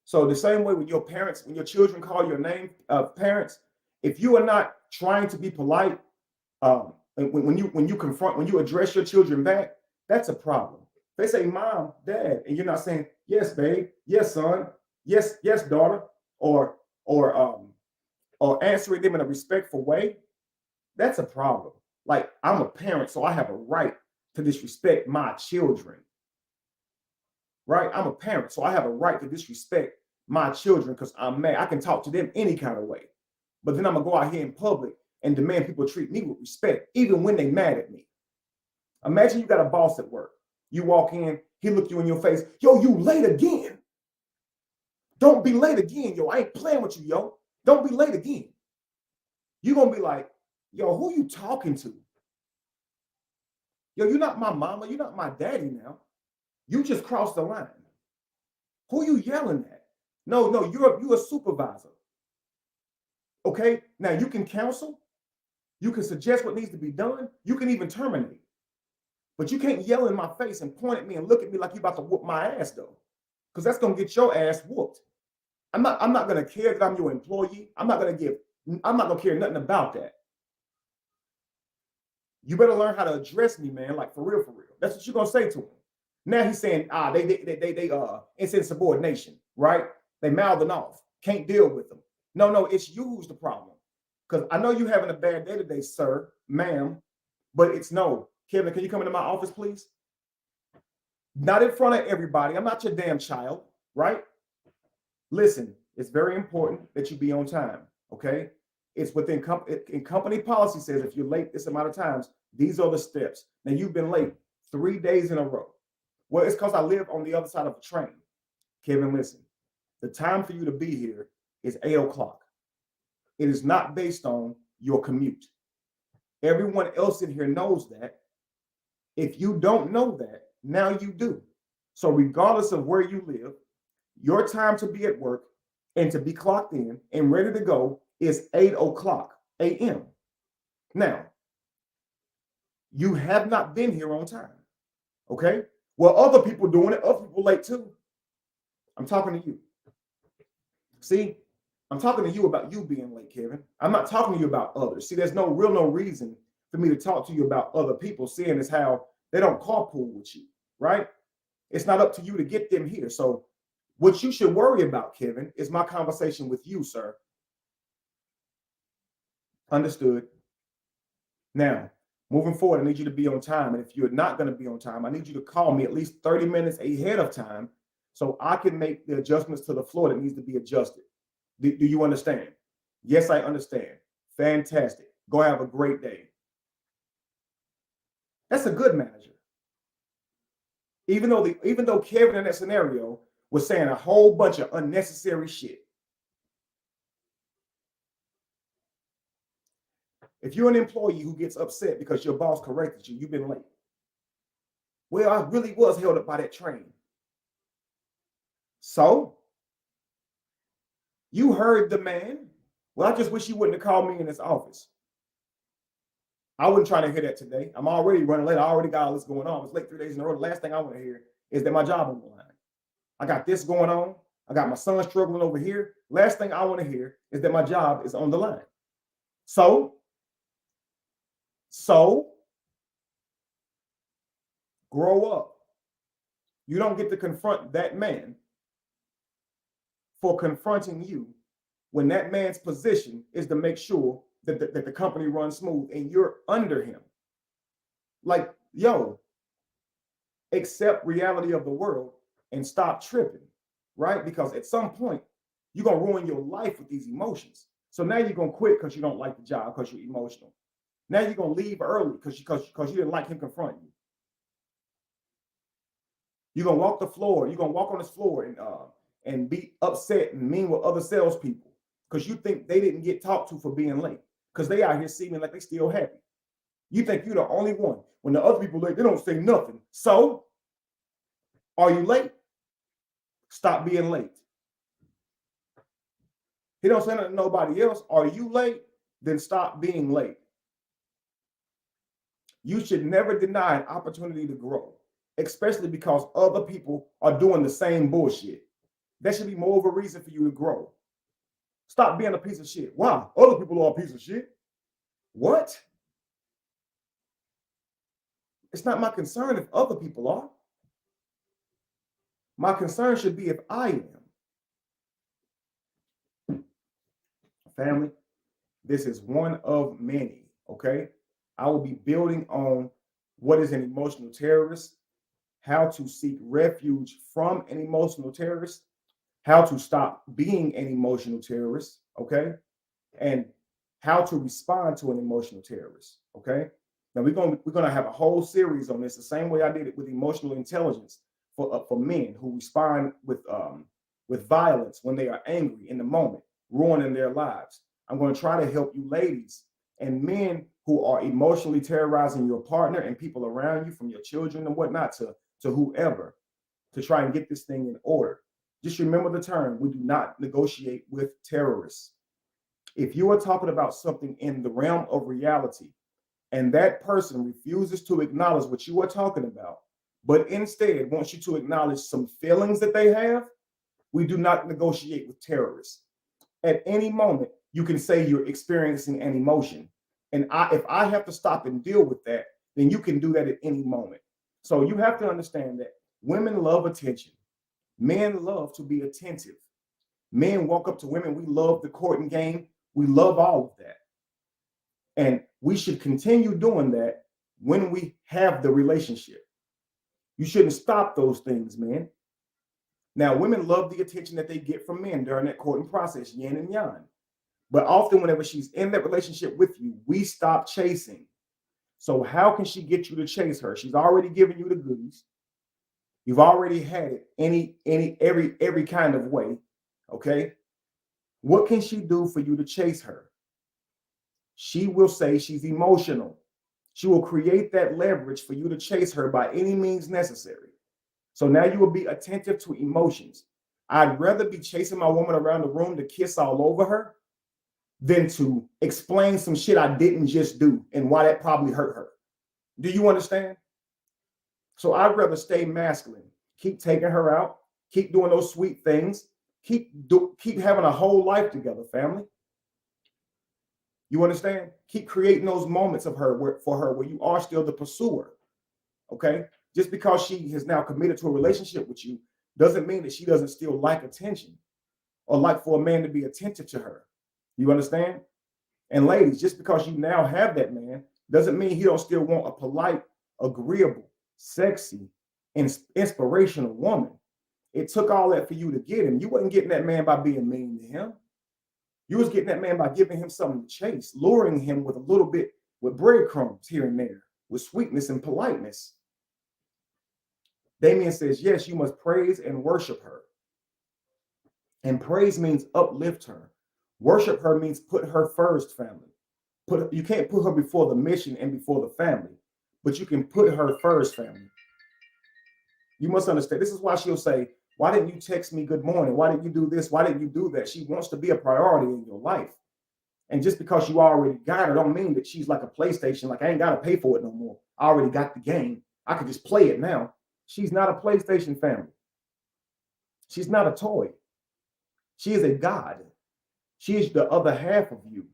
So the same way with your parents, when your children call your name, parents, if you are not trying to be polite, when you address your children back, that's a problem. They say mom, dad, and you're not saying yes, babe, yes, son, yes, yes, daughter, or answering them in a respectful way. That's a problem. Like, I'm a parent, so I have a right to disrespect my children. Right? I'm a parent, so I have a right to disrespect my children because I'm mad. I can talk to them any kind of way. But then I'm going to go out here in public and demand people treat me with respect, even when they're mad at me. Imagine you got a boss at work. You walk in, he look you in your face. Yo, you late again. Don't be late again, yo. I ain't playing with you, yo. Don't be late again. You're going to be like, yo, who you talking to? Yo, you're not my mama. You're not my daddy now. You just crossed the line. Who you yelling at? No, you're a supervisor. Okay, now you can counsel. You can suggest what needs to be done. You can even terminate. But you can't yell in my face and point at me and look at me like you about to whoop my ass, though. Because that's going to get your ass whooped. I'm not going to care that I'm your employee. I'm not going to care nothing about that. You better learn how to address me, man, like for real, for real. That's what you're going to say to him. Now he's saying, they insubordination, right? They mouthing off, can't deal with them. No, it's you who's the problem. Because I know you're having a bad day today, sir, ma'am, but it's no. Kevin, can you come into my office, please? Not in front of everybody. I'm not your damn child, right? Listen, it's very important that you be on time, okay? It's within company policy says if you're late this amount of times, these are the steps. Now, you've been late 3 days in a row. Well, it's because I live on the other side of the train. Kevin, listen, the time for you to be here is 8 o'clock. It is not based on your commute. Everyone else in here knows that. If you don't know that, now you do. So regardless of where you live, your time to be at work and to be clocked in and ready to go is 8 o'clock a.m. Now, you have not been here on time, okay? Well, other people doing it, other people late too. I'm talking to you. See, I'm talking to you about you being late, Kevin. I'm not talking to you about others. See, there's no reason for me to talk to you about other people, seeing as how they don't carpool with you, right? It's not up to you to get them here. So what you should worry about, Kevin, is my conversation with you, sir. Understood. Now, moving forward, I need you to be on time. And if you're not going to be on time, I need you to call me at least 30 minutes ahead of time so I can make the adjustments to the floor that needs to be adjusted. Do you understand? Yes, I understand. Fantastic. Go have a great day. That's a good manager. Even though Kevin in that scenario was saying a whole bunch of unnecessary shit. If you're an employee who gets upset because your boss corrected you, you've been late. Well, I really was held up by that train. So, you heard the man. Well, I just wish you wouldn't have called me in his office. I wasn't trying to hear that today. I'm already running late. I already got all this going on. I was late 3 days in a row. The last thing I want to hear is that my job on the line. I got this going on. I got my son struggling over here. Last thing I want to hear is that my job is on the line. So grow up. You don't get to confront that man for confronting you when that man's position is to make sure that the company runs smooth and you're under him. Like, yo, accept reality of the world and stop tripping, right? Because at some point, you're going to ruin your life with these emotions. So now you're going to quit because you don't like the job, because you're emotional. Now you're going to leave early because you didn't like him confronting you. You're going to walk the floor. You're going to walk on this floor and be upset and mean with other salespeople because you think they didn't get talked to for being late because they out here seeming like they still happy. You think you're the only one. When the other people late, they don't say nothing. So, are you late? Stop being late. He don't say nothing to nobody else. Are you late? Then stop being late. You should never deny an opportunity to grow, especially because other people are doing the same bullshit. That should be more of a reason for you to grow. Stop being a piece of shit. Wow, other people are a piece of shit. What? It's not my concern if other people are. My concern should be if I am. Family, this is one of many, okay? I will be building on what is an emotional terrorist, how to seek refuge from an emotional terrorist, how to stop being an emotional terrorist, okay? And how to respond to an emotional terrorist, okay? Now we're gonna have a whole series on this, the same way I did it with emotional intelligence for men who respond with violence when they are angry in the moment, ruining their lives. I'm going to try to help you ladies and men who are emotionally terrorizing your partner and people around you, from your children and whatnot to whoever, to try and get this thing in order. Just remember the term: we do not negotiate with terrorists. If you are talking about something in the realm of reality and that person refuses to acknowledge what you are talking about, but instead wants you to acknowledge some feelings that they have, we do not negotiate with terrorists. At any moment, you can say you're experiencing an emotion. And if I have to stop and deal with that, then you can do that at any moment. So you have to understand that women love attention. Men love to be attentive. Men walk up to women. We love the courting game. We love all of that. And we should continue doing that when we have the relationship. You shouldn't stop those things, man. Now, women love the attention that they get from men during that courting process, yin and yang. But often, whenever she's in that relationship with you, we stop chasing. So how can she get you to chase her? She's already given you the goodies. You've already had it every kind of way. Okay. What can she do for you to chase her? She will say she's emotional. She will create that leverage for you to chase her by any means necessary. So now you will be attentive to emotions. I'd rather be chasing my woman around the room to kiss all over her than to explain some shit I didn't just do and why that probably hurt her. Do you understand? So I'd rather stay masculine, keep taking her out, keep doing those sweet things, keep having a whole life together, family. You understand? Keep creating those moments of her for her where you are still the pursuer. Okay? Just because she has now committed to a relationship with you doesn't mean that she doesn't still like attention or like for a man to be attentive to her. You understand? And ladies, just because you now have that man doesn't mean he don't still want a polite, agreeable, sexy, inspirational woman. It took all that for you to get him. You wasn't getting that man by being mean to him. You was getting that man by giving him something to chase, luring him with a little bit, with breadcrumbs here and there, with sweetness and politeness. Damien says, yes, you must praise and worship her. And praise means uplift her. Worship her means put her first, family. You can't put her before the mission and before the family, but you can put her first, family. You must understand. This is why she'll say, why didn't you text me good morning? Why didn't you do this? Why didn't you do that? She wants to be a priority in your life. And just because you already got her don't mean that she's like a PlayStation, like I ain't got to pay for it no more. I already got the game. I can just play it now. She's not a PlayStation, family. She's not a toy. She is a God. She is the other half of you.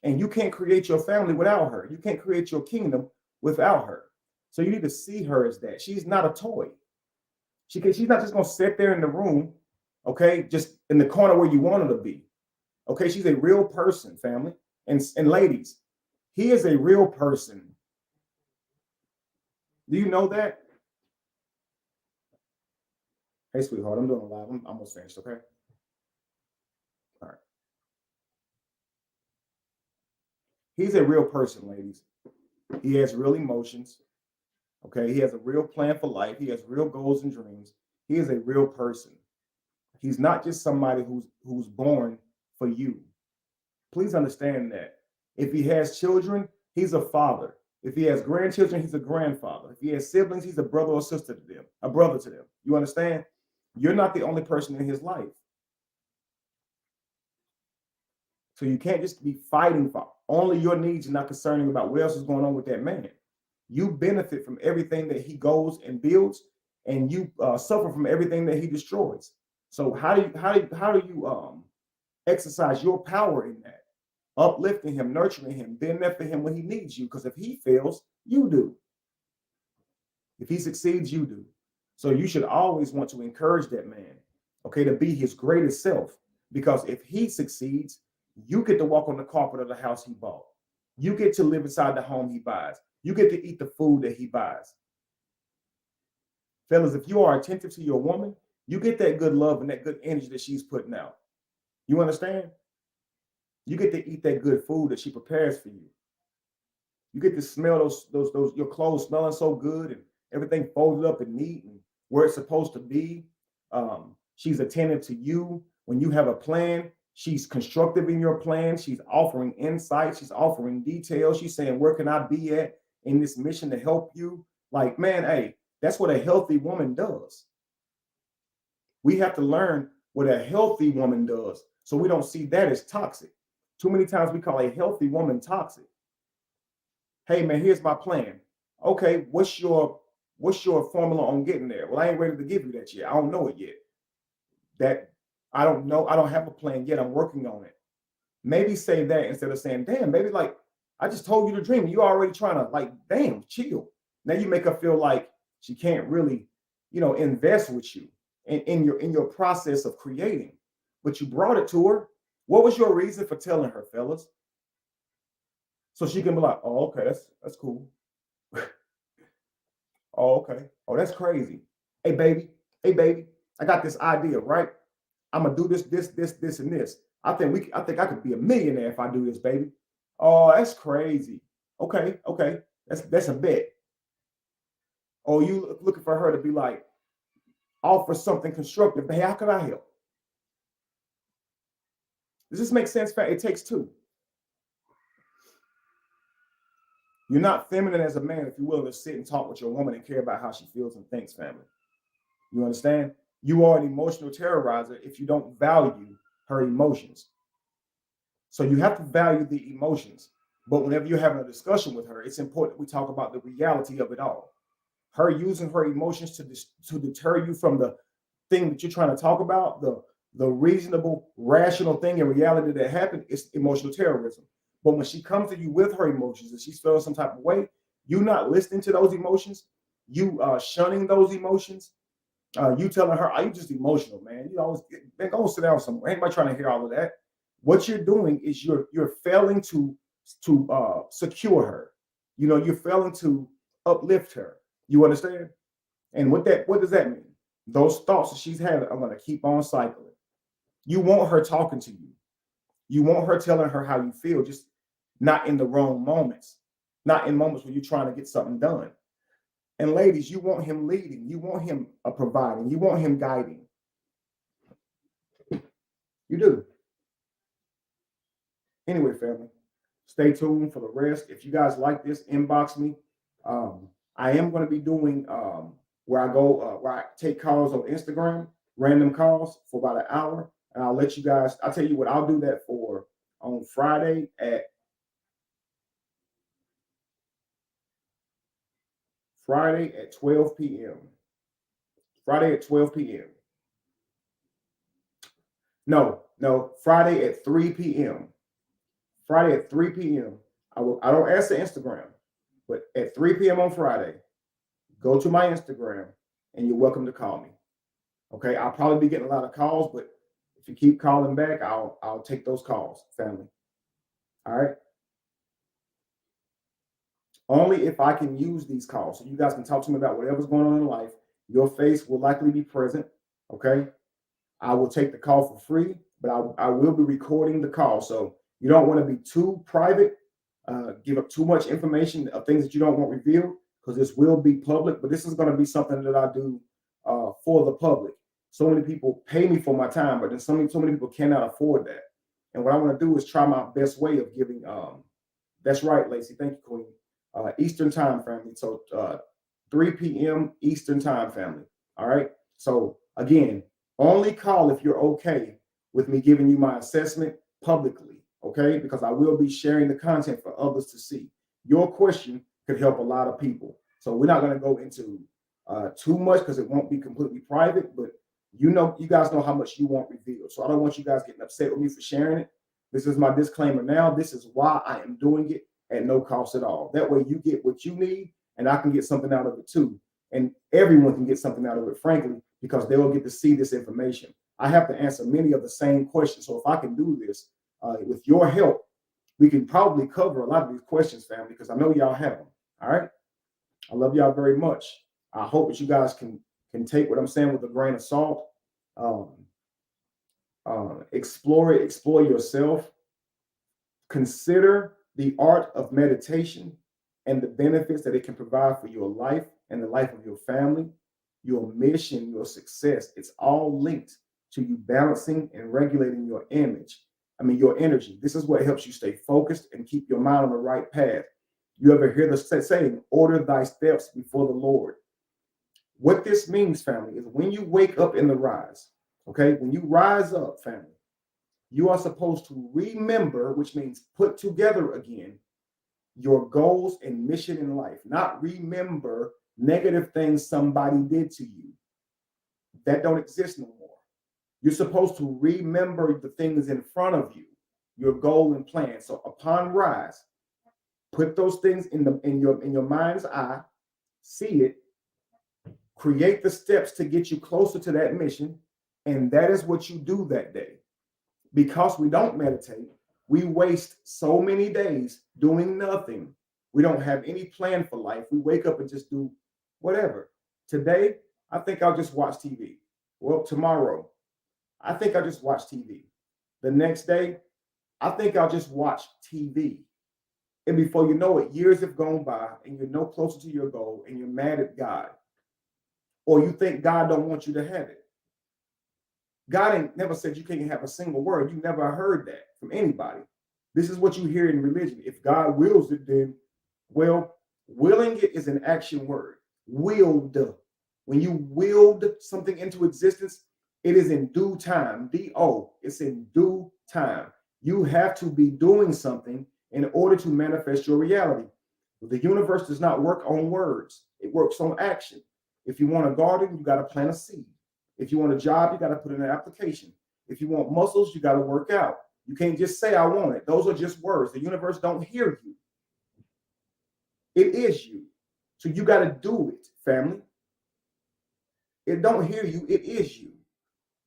And you can't create your family without her. You can't create your kingdom without her. So you need to see her as that. She's not a toy. She's not just going to sit there in the room, okay, just in the corner where you want her to be. Okay, she's a real person, family. And ladies, he is a real person. Do you know that? Hey, sweetheart, I'm doing a live. I'm almost finished, okay? All right. He's a real person, ladies. He has real emotions. Okay, he has a real plan for life. He has real goals and dreams. He is a real person. He's not just somebody who's born for you. Please understand that. If he has children, he's a father. If he has grandchildren, he's a grandfather. If he has siblings, he's a brother or sister to them, a brother to them. You understand? You're not the only person in his life. So you can't just be fighting for only your needs and not concerning about what else is going on with that man. You benefit from everything that he goes and builds, and you suffer from everything that he destroys. So how do you exercise your power in that? Uplifting him, nurturing him, being there for him when he needs you. Because if he fails, you do. If he succeeds, you do. So you should always want to encourage that man, okay, to be his greatest self. Because if he succeeds, you get to walk on the carpet of the house he bought. You get to live inside the home he buys. You get to eat the food that he buys. Fellas, if you are attentive to your woman, you get that good love and that good energy that she's putting out. You understand? You get to eat that good food that she prepares for you. You get to smell those your clothes smelling so good and everything folded up and neat and where it's supposed to be. She's attentive to you when you have a plan. She's constructive in your plan. She's offering insight. She's offering details. She's saying, where can I be at in this mission to help you? Like, man, hey, that's what a healthy woman does. We have to learn what a healthy woman does so we don't see that as toxic. Too many times we call a healthy woman toxic. Hey man, here's my plan. Okay, what's your formula on getting there? Well, I ain't ready to give you that yet. I don't know it yet. That I don't know. I don't have a plan yet. I'm working on it. Maybe say that instead of saying, damn, baby, like I just told you the dream. You already trying to like, damn, chill. Now you make her feel like she can't really, invest with you in your process of creating. But you brought it to her. What was your reason for telling her, fellas? So she can be like, oh, okay, that's cool. Oh, okay. Oh, that's crazy. Hey, baby, I got this idea, right? I'm gonna do this, and this. I think I could be a millionaire if I do this, baby. Oh, that's crazy. Okay. That's a bet. Oh, you looking for her to be like, offer something constructive. Hey, how can I help? Does this make sense? It takes two. You're not feminine as a man if you're willing to sit and talk with your woman and care about how she feels and thinks, family. You understand? You are an emotional terrorizer if you don't value her emotions. So you have to value the emotions. But whenever you're having a discussion with her, it's important we talk about the reality of it all. Her using her emotions to deter you from the thing that you're trying to talk about, the reasonable, rational thing in reality that happened is emotional terrorism. But when she comes to you with her emotions and she's feeling some type of way, you not listening to those emotions, you shunning those emotions, you telling her, "Are you just emotional, man? You always man, go sit down somewhere." Anybody trying to hear all of that? What you're doing is you're failing to secure her. You're failing to uplift her. You understand? And what does that mean? Those thoughts that she's having are going to keep on cycling. You want her talking to you. You want her telling her how you feel, just not in the wrong moments, not in moments when you're trying to get something done. And ladies, you want him leading, you want him providing, you want him guiding. You do. Anyway, family, stay tuned for the rest. If you guys like this, inbox me. I am going to be doing where I take calls on Instagram, random calls for about an hour. And I'll let you guys, I'll tell you what, I'll do that for on Friday at 12 p.m. Friday at 12 p.m. No, Friday at 3 p.m. Friday at 3 p.m. I don't answer Instagram, but at 3 p.m. on Friday, go to my Instagram and you're welcome to call me. Okay, I'll probably be getting a lot of calls, but if you keep calling back, I'll take those calls, family. All right. Only if I can use these calls. So you guys can talk to me about whatever's going on in life. Your face will likely be present. Okay. I will take the call for free, but I will be recording the call. So you don't want to be too private, give up too much information of things that you don't want revealed, because this will be public, but this is going to be something that I do for the public. So many people pay me for my time, but then so many people cannot afford that. And what I want to do is try my best way of giving. That's right, Lacey. Thank you, Queen. Eastern time, family. So 3 p.m. Eastern time, family. All right. So again, only call if you're okay with me giving you my assessment publicly, okay? Because I will be sharing the content for others to see. Your question could help a lot of people. So we're not going to go into too much because it won't be completely private, but you guys know how much you want revealed. So I don't want you guys getting upset with me for sharing it. This is my disclaimer now. This is why I am doing it at no cost at all. That way you get what you need and I can get something out of it too. And everyone can get something out of it, frankly, because they will get to see this information. I have to answer many of the same questions. So if I can do this with your help, we can probably cover a lot of these questions, family, because I know y'all have them. All right. I love y'all very much. I hope that you guys can take what I'm saying with a grain of salt. Explore it, explore yourself. Consider the art of meditation and the benefits that it can provide for your life and the life of your family, your mission, your success. It's all linked to you balancing and regulating your your energy. This is what helps you stay focused and keep your mind on the right path. You ever hear the saying, order thy steps before the Lord? What this means, family, is when you wake up in the rise, okay, when you rise up, family, you are supposed to remember, which means put together again, your goals and mission in life, not remember negative things somebody did to you. That don't exist no more. You're supposed to remember the things in front of you, your goal and plan. So upon rise, put those things in your mind's eye, see it, create the steps to get you closer to that mission, and that is what you do that day. Because we don't meditate, we waste so many days doing nothing. We don't have any plan for life. We wake up and just do whatever. Today, I think I'll just watch TV. Well, tomorrow, I think I'll just watch TV. The next day, I think I'll just watch TV. And before you know it, years have gone by and you're no closer to your goal and you're mad at God. Or you think God don't want you to have it. God ain't never said you can't have a single word. You never heard that from anybody. This is what you hear in religion. If God wills it, then, well, willing it is an action word. Willed. When you willed something into existence, it is in due time. D-O. It's in due time. You have to be doing something in order to manifest your reality. The universe does not work on words. It works on action. If you want a garden, you got to plant a seed. If you want a job, you got to put in an application. If you want muscles, you got to work out. You can't just say, I want it. Those are just words. The universe don't hear you. It is you. So you got to do it, family. It don't hear you. It is you.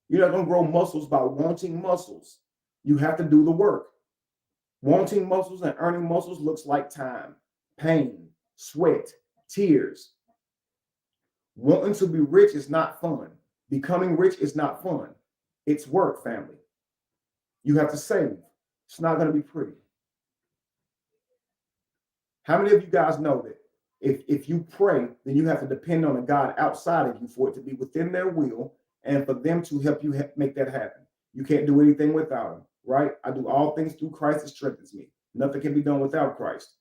You're not going to grow muscles by wanting muscles. You have to do the work. Wanting muscles and earning muscles looks like time, pain, sweat, tears. Wanting to be rich is not fun. Becoming rich is not fun. It's work, family. You have to save. It's not going to be pretty. How many of you guys know that if you pray, then you have to depend on a God outside of you for it to be within their will and for them to help you make that happen? You can't do anything without them, right? I do all things through Christ that strengthens me. Nothing can be done without Christ,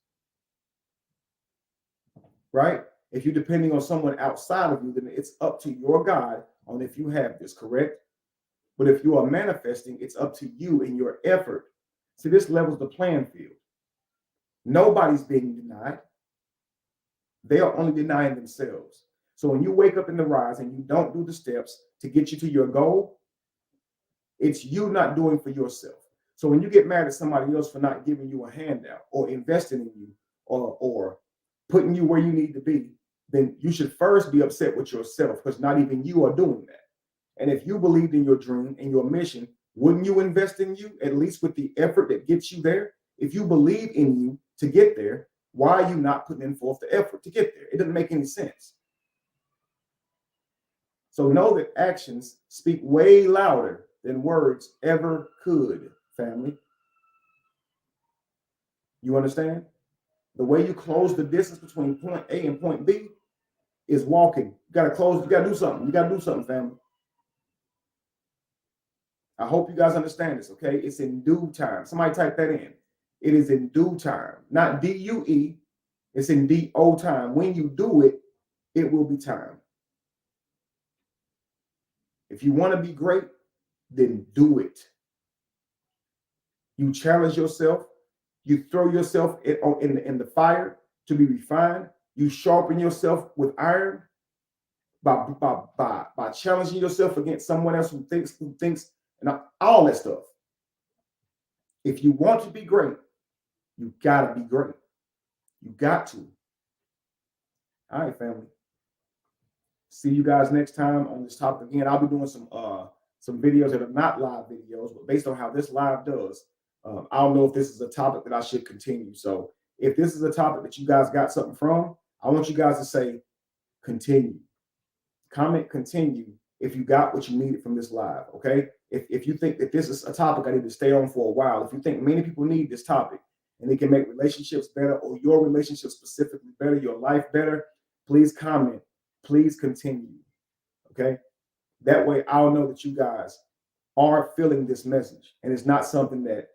right? If you're depending on someone outside of you, then it's up to your God on if you have this, correct? But if you are manifesting, it's up to you and your effort. See, this levels the playing field. Nobody's being denied. They are only denying themselves. So when you wake up in the rise and you don't do the steps to get you to your goal, it's you not doing for yourself. So when you get mad at somebody else for not giving you a handout or investing in you or putting you where you need to be, then you should first be upset with yourself because not even you are doing that. And if you believed in your dream and your mission, wouldn't you invest in you, at least with the effort that gets you there? If you believe in you to get there, why are you not putting in forth the effort to get there? It doesn't make any sense. So know that actions speak way louder than words ever could, family. You understand? The way you close the distance between point A and point B is walking. You got to close, you got to do something. You got to do something, family. I hope you guys understand this, okay? It's in due time. Somebody type that in. It is in due time, not D-U-E. It's in D-O time. When you do it, it will be time. If you want to be great, then do it. You challenge yourself. You throw yourself in the fire to be refined. You sharpen yourself with iron by challenging yourself against someone else who thinks, and all that stuff. If you want to be great, you gotta be great. You got to. All right, family. See you guys next time on this topic again. I'll be doing some videos that are not live videos, but based on how this live does, I don't know if this is a topic that I should continue. So if this is a topic that you guys got something from, I want you guys to say continue. Comment continue if you got what you needed from this live, okay? If you think that this is a topic I need to stay on for a while, if you think many people need this topic and it can make relationships better or your relationship specifically better, your life better, please comment, please continue, okay? That way I'll know that you guys are feeling this message and it's not something that,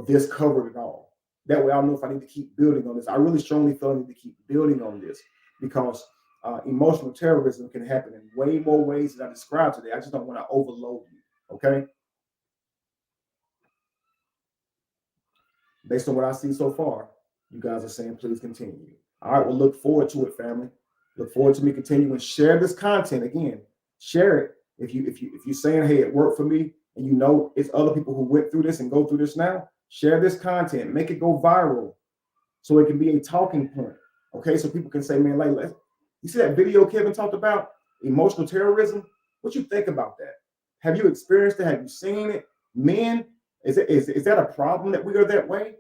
this covered it all. That way I'll know if I need to keep building on this. I really strongly feel I need to keep building on this because emotional terrorism can happen in way more ways than I described today. I just don't want to overload you, okay? Based on what I see so far, you guys are saying please continue. All right, well, look forward to it, family. Look forward to me continuing. Share this content again. Share it. If you're saying, hey, it worked for me, and it's other people who went through this and go through this now, share this content. Make it go viral so it can be a talking point, okay? So people can say, man, like, you see that video Kevin talked about, emotional terrorism? What you think about that? Have you experienced it? Have you seen it? Men, is that a problem that we are that way?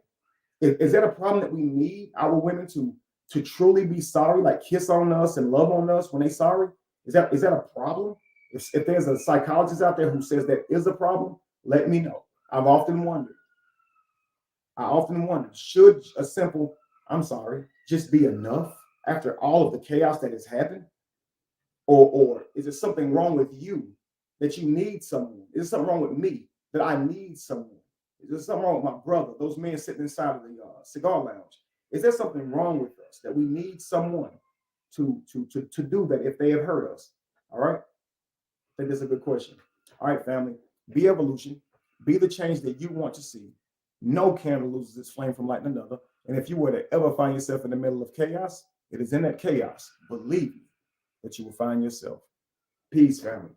Is that a problem that we need our women to truly be sorry, like kiss on us and love on us when they're sorry? Is that a problem? If there's a psychologist out there who says that is a problem, let me know. I've often wondered. Should a simple "I'm sorry" just be enough after all of the chaos that has happened? Or is there something wrong with you that you need someone? Is there something wrong with me that I need someone? Is there something wrong with my brother, those men sitting inside of the cigar lounge? Is there something wrong with us that we need someone to do that if they have hurt us? All right. I think that's a good question. All right, family. Be evolution. Be the change that you want to see. No candle loses its flame from lighting another. And if you were to ever find yourself in the middle of chaos, it is in that chaos, believe me, that you will find yourself. Peace, family.